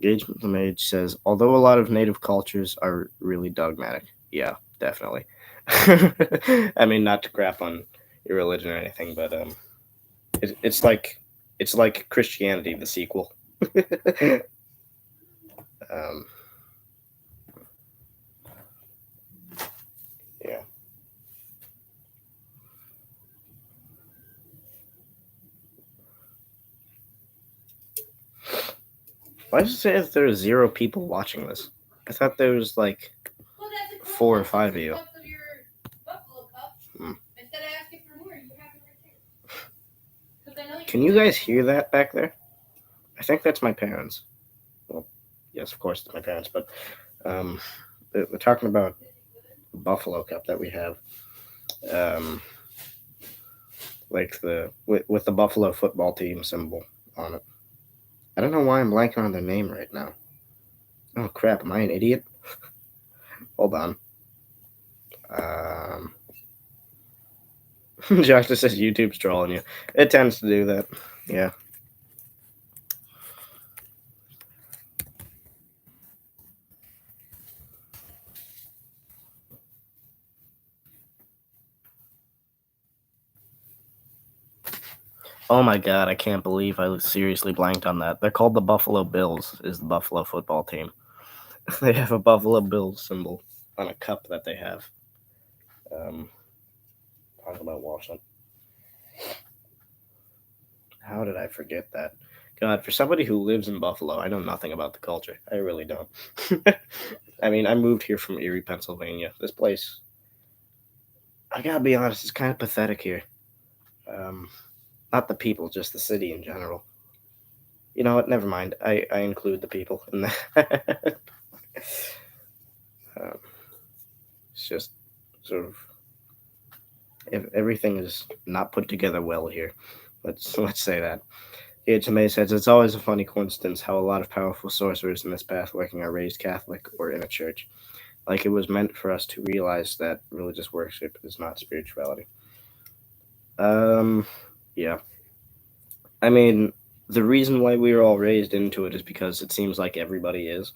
Gage the Mage says, although a lot of native cultures are really dogmatic. Yeah, definitely. I mean, not to crap on your religion or anything, but it's like Christianity, the sequel. Yeah. Why does it say that there are 0 people watching this? I thought there was like 4 or 5 of you. Can you guys hear that back there? I think that's my parents. Well, yes, of course, it's my parents, but they're talking about the Buffalo Cup that we have, um, like with the Buffalo football team symbol on it. I don't know why I'm blanking on their name right now. Oh crap! Am I an idiot? Hold on. Um, Josh just says YouTube's trolling you. It tends to do that. Yeah. Oh my god, I can't believe I seriously blanked on that. They're called the Buffalo Bills, is the Buffalo football team. They have a Buffalo Bills symbol on a cup that they have. Um, talk about Washington. How did I forget that? God, for somebody who lives in Buffalo, I know nothing about the culture. I really don't. I mean, I moved here from Erie, Pennsylvania. This place, I gotta be honest, it's kind of pathetic here. Um, not the people, just the city in general. You know what? Never mind. I include the people in that. um, it's just sort of everything is not put together well here. Let's say that. HMA says it's always a funny coincidence how a lot of powerful sorcerers in this path working are raised Catholic or in a church. Like it was meant for us to realize that religious worship is not spirituality. Um, yeah. I mean, the reason why we were all raised into it is because it seems like everybody is.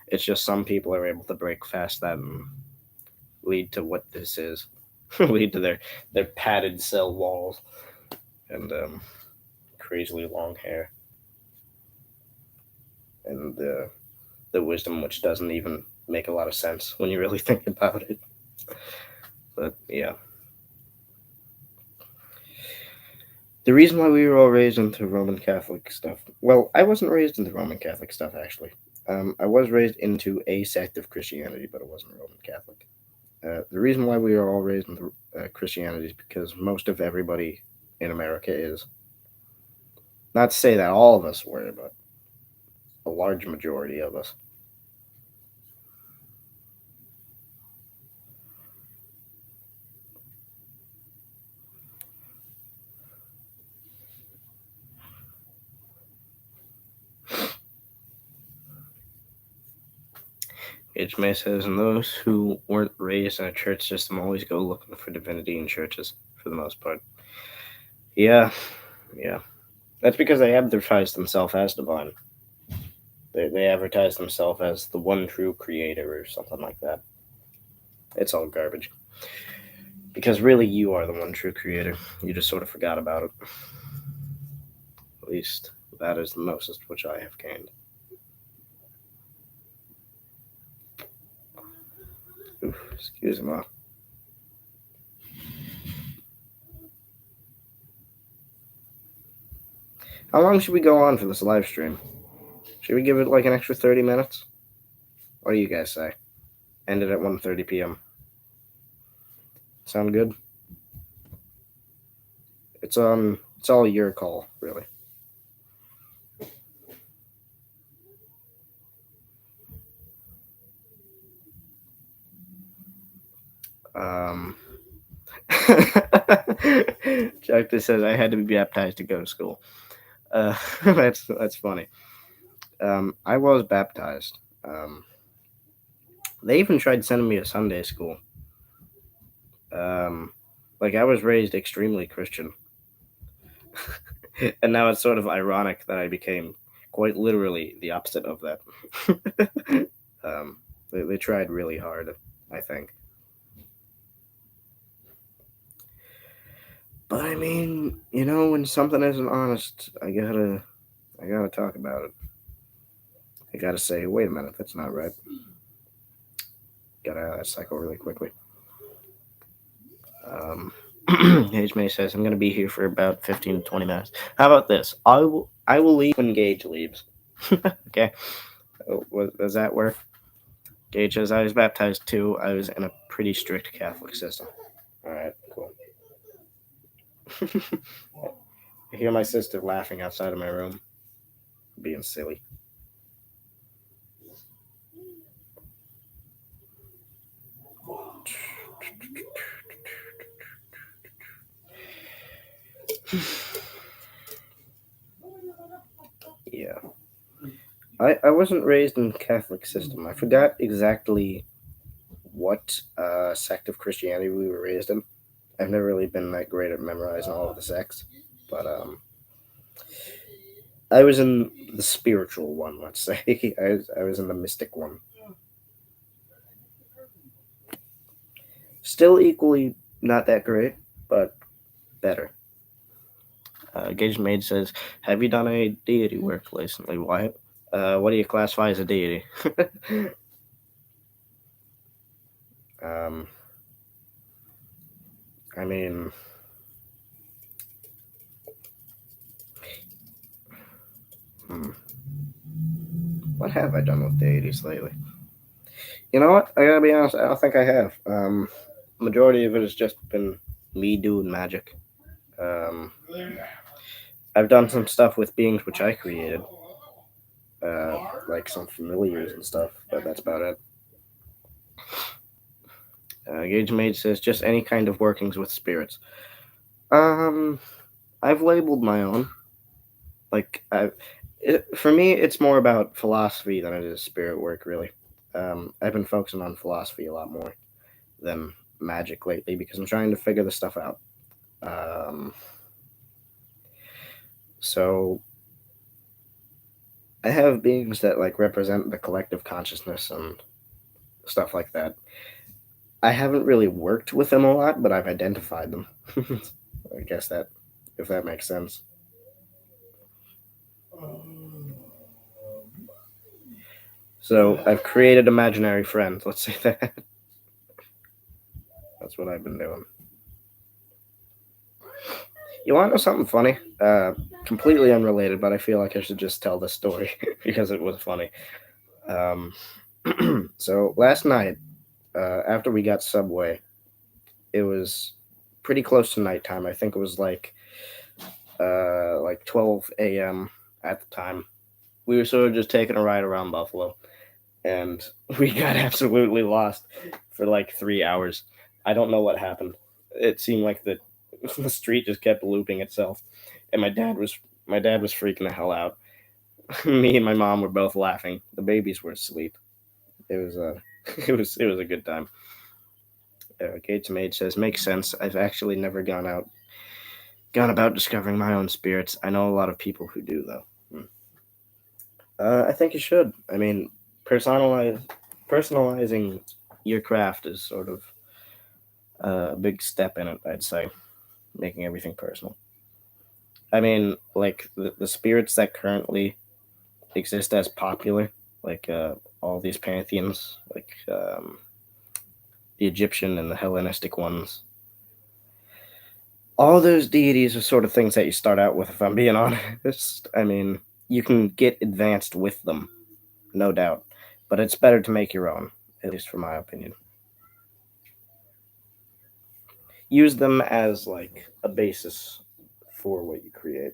It's just some people are able to break fast that and lead to what this is, lead to their padded cell walls and crazily long hair and the wisdom which doesn't even make a lot of sense when you really think about it. But yeah. The reason why we were all raised into Roman Catholic stuff. Well, I wasn't raised into Roman Catholic stuff actually. I was raised into a sect of Christianity, but it wasn't Roman Catholic. The reason why we are all raised into Christianity is because most of everybody in America is. Not to say that all of us were, but a large majority of us. HMA says, and those who weren't raised in a church system always go looking for divinity in churches, for the most part. Yeah, yeah. That's because they advertise themselves as divine. They advertise themselves as the one true creator or something like that. It's all garbage. Because really, you are the one true creator. You just sort of forgot about it. At least, that is the mostest which I have gained. Oof, excuse me. How long should we go on for this live stream? Should we give it like an extra 30 minutes? What do you guys say? End it at 1:30 p.m. Sound good? It's all your call, really. Um Jack just says I had to be baptized to go to school. That's funny. I was baptized. They even tried sending me to Sunday school. Like I was raised extremely Christian, and now it's sort of ironic that I became quite literally the opposite of that. They tried really hard, I think. But I mean, when something isn't honest, I gotta talk about it. I gotta say, wait a minute, that's not right. Gotta out of that cycle really quickly. Gage May says I'm gonna be here for about 15 to 20 minutes. How about this? I will leave when Gage leaves. Okay. Does that work? Gage says I was baptized too. I was in a pretty strict Catholic system. All right, cool. I hear my sister laughing outside of my room, being silly. Yeah. I wasn't raised in the Catholic system. I forgot exactly what sect of Christianity we were raised in. I've never really been that great at memorizing all of the sects, but I was in the spiritual one. Let's say I was in the mystic one. Still equally not that great, but better. Gage Maid says, "Have you done any deity work recently, Wyatt? What do you classify as a deity?" um, I mean, hmm, what have I done with deities lately? You know what? I gotta be honest. I don't think I have. Majority of it has just been me doing magic. Um, I've done some stuff with beings which I created, like some familiars and stuff, but that's about it. Gage Maid says just any kind of workings with spirits. Um, I've labeled my own. For me, it's more about philosophy than it is spirit work, really. I've been focusing on philosophy a lot more than magic lately because I'm trying to figure this stuff out. Um, so I have beings that like represent the collective consciousness and stuff like that. I haven't really worked with them a lot, but I've identified them. I guess that, if that makes sense. So I've created imaginary friends. Let's say that. That's what I've been doing. You want to know something funny? Completely unrelated, but I feel like I should just tell this story because it was funny. Um, so last night, after we got Subway, it was pretty close to nighttime. I think it was like 12 a.m. at the time. We were sort of just taking a ride around Buffalo, and we got absolutely lost for like 3 hours. I don't know what happened. It seemed like the street just kept looping itself, and my dad was freaking the hell out. Me and my mom were both laughing. The babies were asleep. It was it was a good time. Gates Maid says makes sense. I've actually never gone about discovering my own spirits. I know a lot of people who do though. I think you should. I mean, personalizing your craft is sort of a big step in it. I'd say making everything personal. I mean, like the spirits that currently exist as popular, like all these pantheons, like the Egyptian and the Hellenistic ones. All those deities are sort of things that you start out with. If I'm being honest, I mean, you can get advanced with them, no doubt, but it's better to make your own, at least for my opinion. Use them as like a basis for what you create.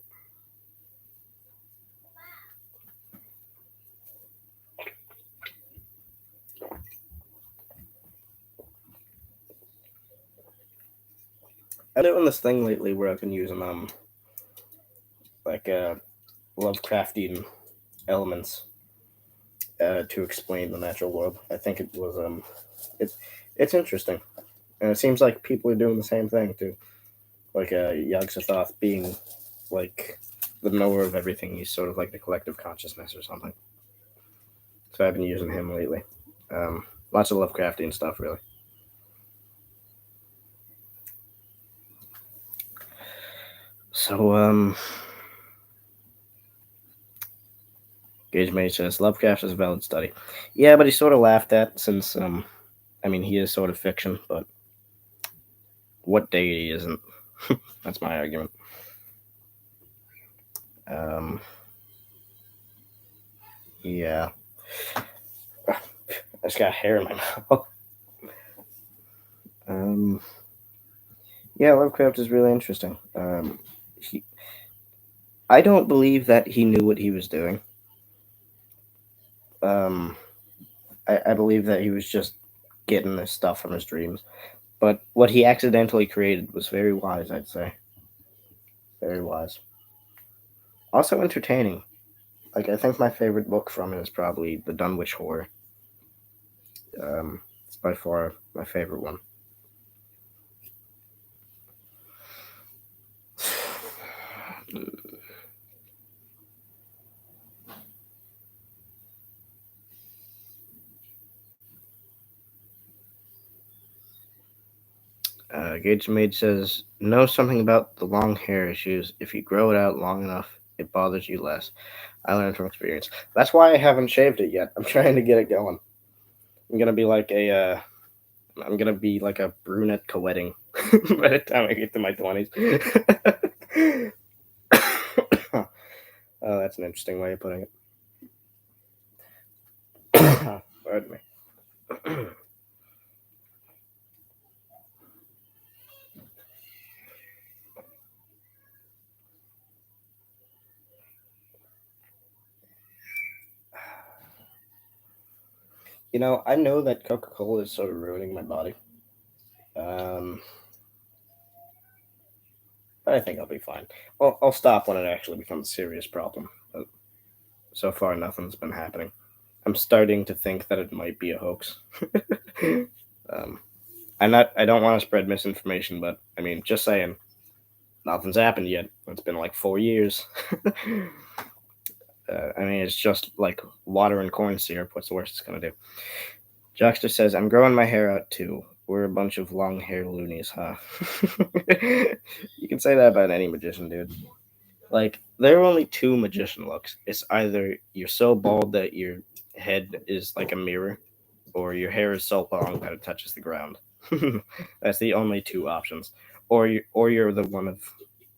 I'm doing this thing lately where I've been using like Lovecraftian elements to explain the natural world. I think it's it's interesting, and it seems like people are doing the same thing too. Like Yog-Sothoth being like the knower of everything. He's sort of like the collective consciousness or something. So I've been using him lately. Lots of Lovecraftian stuff, really. So Gage May says Lovecraft is a valid study. Yeah, but he's sort of laughed at since I mean he is sort of fiction, but what deity isn't? That's my argument. Um, yeah, I just got hair in my mouth. um, yeah, Lovecraft is really interesting. I don't believe that he knew what he was doing. Um, I believe that he was just getting this stuff from his dreams. But what he accidentally created was very wise, I'd say. Very wise. Also entertaining. Like, I think my favorite book from it is probably The Dunwich Horror. It's by far my favorite one. Gage Maid says, know something about the long hair issues. If you grow it out long enough, it bothers you less. I learned from experience. That's why I haven't shaved it yet. I'm trying to get it going. I'm gonna be like a brunette co-wedding by the time I get to my 20s. Oh, that's an interesting way of putting it. Pardon me. I know that Coca-Cola is sort of ruining my body. But I think I'll be fine. Well, I'll stop when it actually becomes a serious problem. But so far, nothing's been happening. I'm starting to think that it might be a hoax. um, I don't want to spread misinformation, but I mean, just saying, nothing's happened yet. It's been like 4 years. I mean, it's just like water and corn syrup. What's the worst it's gonna do? Jockster says, I'm growing my hair out too. We're a bunch of long hair loonies, huh? You can say that about any magician, dude. Like, there are only two magician looks. It's either you're so bald that your head is like a mirror, or your hair is so long that it touches the ground. That's the only two options. Or you're the one of,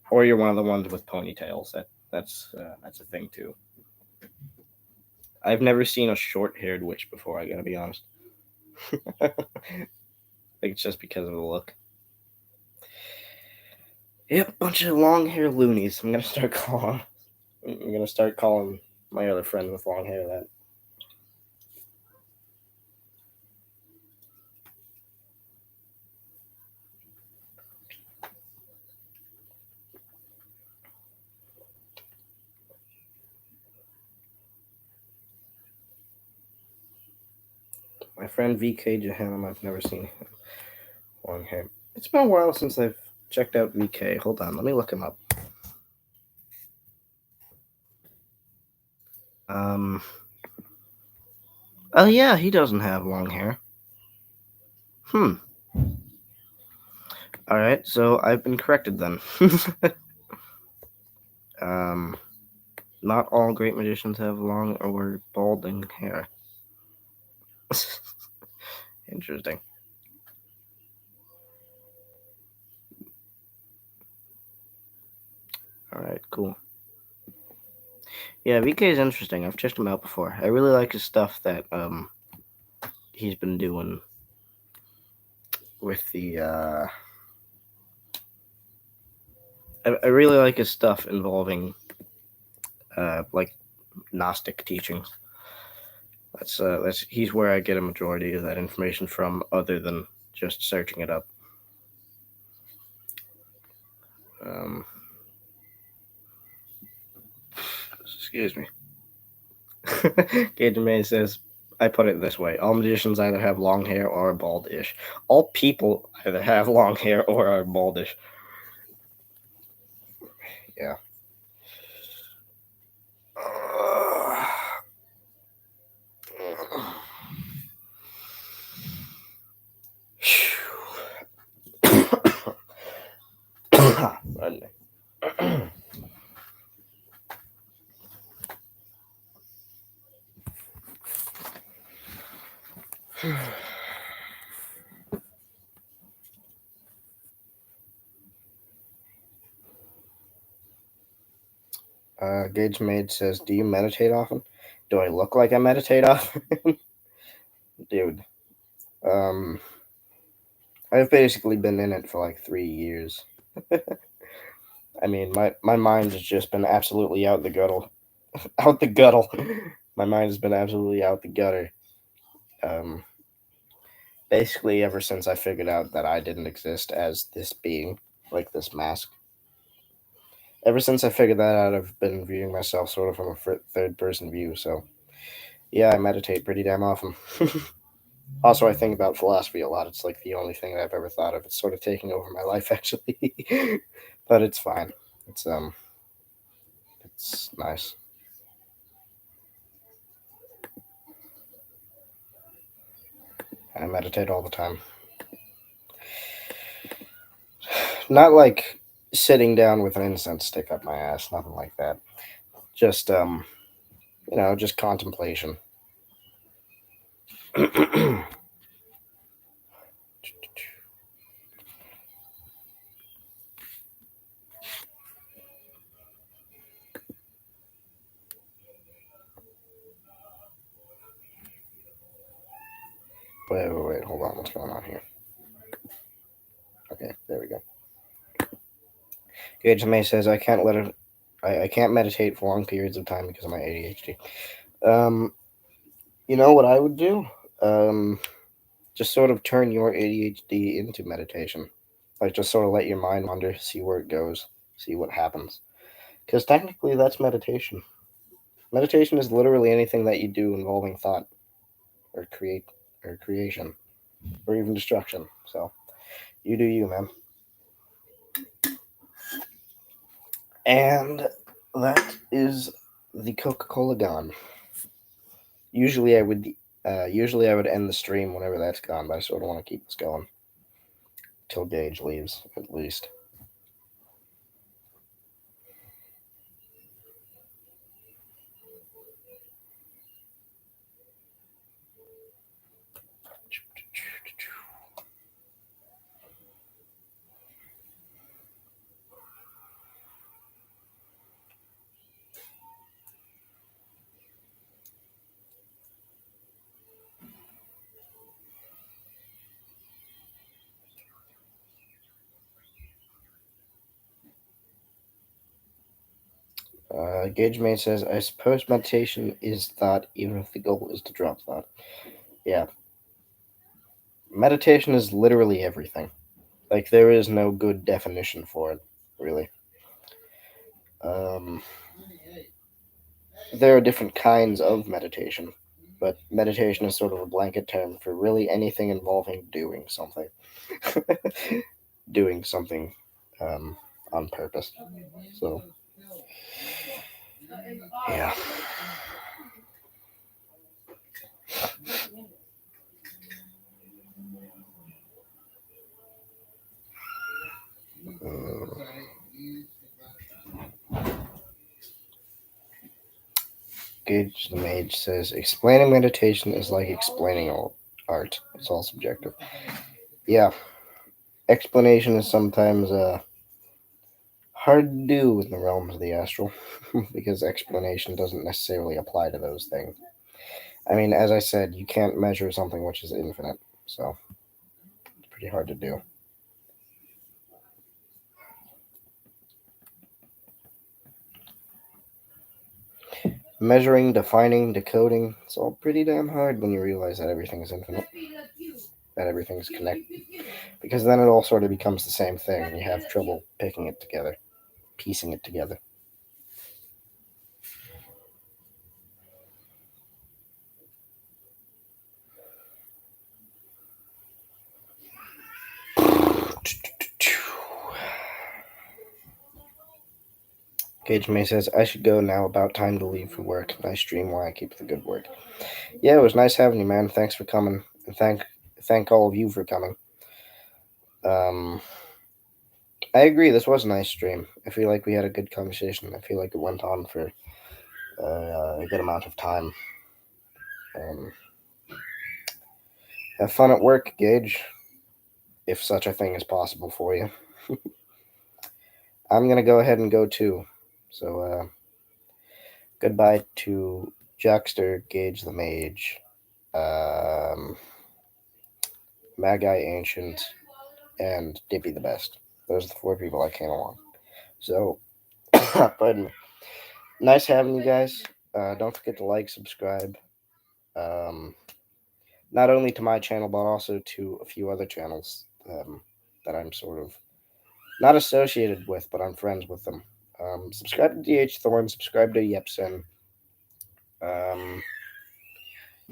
or you're one of the ones with ponytails. That's a thing too. I've never seen a short-haired witch before. I gotta be honest. I think it's just because of the look. Yep, bunch of long hair loonies. I'm gonna start calling. I'm gonna start calling my other friend with long hair that. My friend VK Jahannam, I've never seen him. Long hair. It's been a while since I've checked out VK. Hold on, let me look him up. Um. Oh yeah, he doesn't have long hair. Hmm. All right, so I've been corrected then. um. Not all great magicians have long or balding hair. Interesting. All right, cool. Yeah, VK is interesting. I've checked him out before. I really like his stuff that he's been doing with the. I really like his stuff involving like Gnostic teachings. That's he's where I get a majority of that information from, other than just searching it up. Um, excuse me. Gage May says, I put it this way: all magicians either have long hair or are baldish. All people either have long hair or are baldish. Yeah. Pardon me. Gage Maid says, do you meditate often? Do I look like I meditate often? Dude, um, I've basically been in it for like 3 years. I mean, my mind has just been absolutely out the gutter. Out the gutter. My mind has been absolutely out the gutter. Um, Basically, ever since I figured out that I didn't exist as this being, like this mask, ever since I figured that out, I've been viewing myself sort of from a third person view. So, yeah, I meditate pretty damn often. Also, I think about philosophy a lot. It's like the only thing that I've ever thought of. It's sort of taking over my life, actually. But it's fine. It's, um, it's nice. I meditate all the time. Not like sitting down with an incense stick up my ass, nothing like that. Just, just contemplation. Wait, wait, hold on. What's going on here? Okay, there we go. Gage May says I can't let it. I can't meditate for long periods of time because of my ADHD. Um, you know what I would do? Um, just sort of turn your ADHD into meditation. Like just sort of let your mind wander, see where it goes, see what happens. Because technically, that's meditation. Meditation is literally anything that you do involving thought or creation or even destruction. So you do you, man. And that is the Coca-Cola gone. Usually I would usually I would end the stream whenever that's gone, but I sort of want to keep this going till Gage leaves at least. Gage May says, I suppose meditation is thought, even if the goal is to drop thought. Yeah, meditation is literally everything. Like, there is no good definition for it, really. Um, there are different kinds of meditation, but meditation is sort of a blanket term for really anything involving doing something. Doing something um, on purpose. So, yeah. Uh, Gage the Mage says, explaining meditation is like explaining all art. It's all subjective. Yeah, explanation is sometimes hard to do in the realms of the astral because explanation doesn't necessarily apply to those things. I mean, as I said, you can't measure something which is infinite, so it's pretty hard to do. Measuring, defining, decoding, it's all pretty damn hard when you realize that everything is infinite, that everything is connected. Because then it all sort of becomes the same thing, and you have trouble picking it together, piecing it together. Gage May says, I should go now. About time to leave for work. Nice stream while I keep the good work. Yeah, it was nice having you, man. Thanks for coming. And thank all of you for coming. Um, I agree. This was a nice stream. I feel like we had a good conversation. I feel like it went on for a good amount of time. Um, have fun at work, Gage, if such a thing is possible for you. I'm gonna go ahead and go too. So goodbye to Jackster, Gage the Mage, um, Magi Ancient, and Dippy the Best. Those are the four people I came along. So, pardon me. Nice having you guys. Don't forget to like, subscribe. Um, not only to my channel, but also to a few other channels that I'm sort of not associated with, but I'm friends with them. Subscribe to DH Thorn, subscribe to Yepson,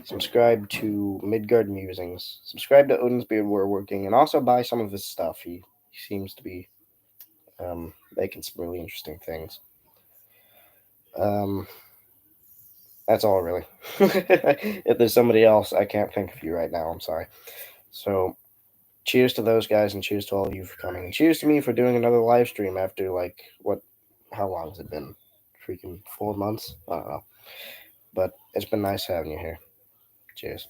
subscribe to Midgard Musings, subscribe to Odin's Beard Working, and also buy some of his stuff. He seems to be making some really interesting things. That's all, really. If there's somebody else, I can't think of you right now. I'm sorry. So, cheers to those guys, and cheers to all of you for coming. And cheers to me for doing another live stream after, like, how long has it been? Freaking 4 months? I don't know. But it's been nice having you here. Cheers.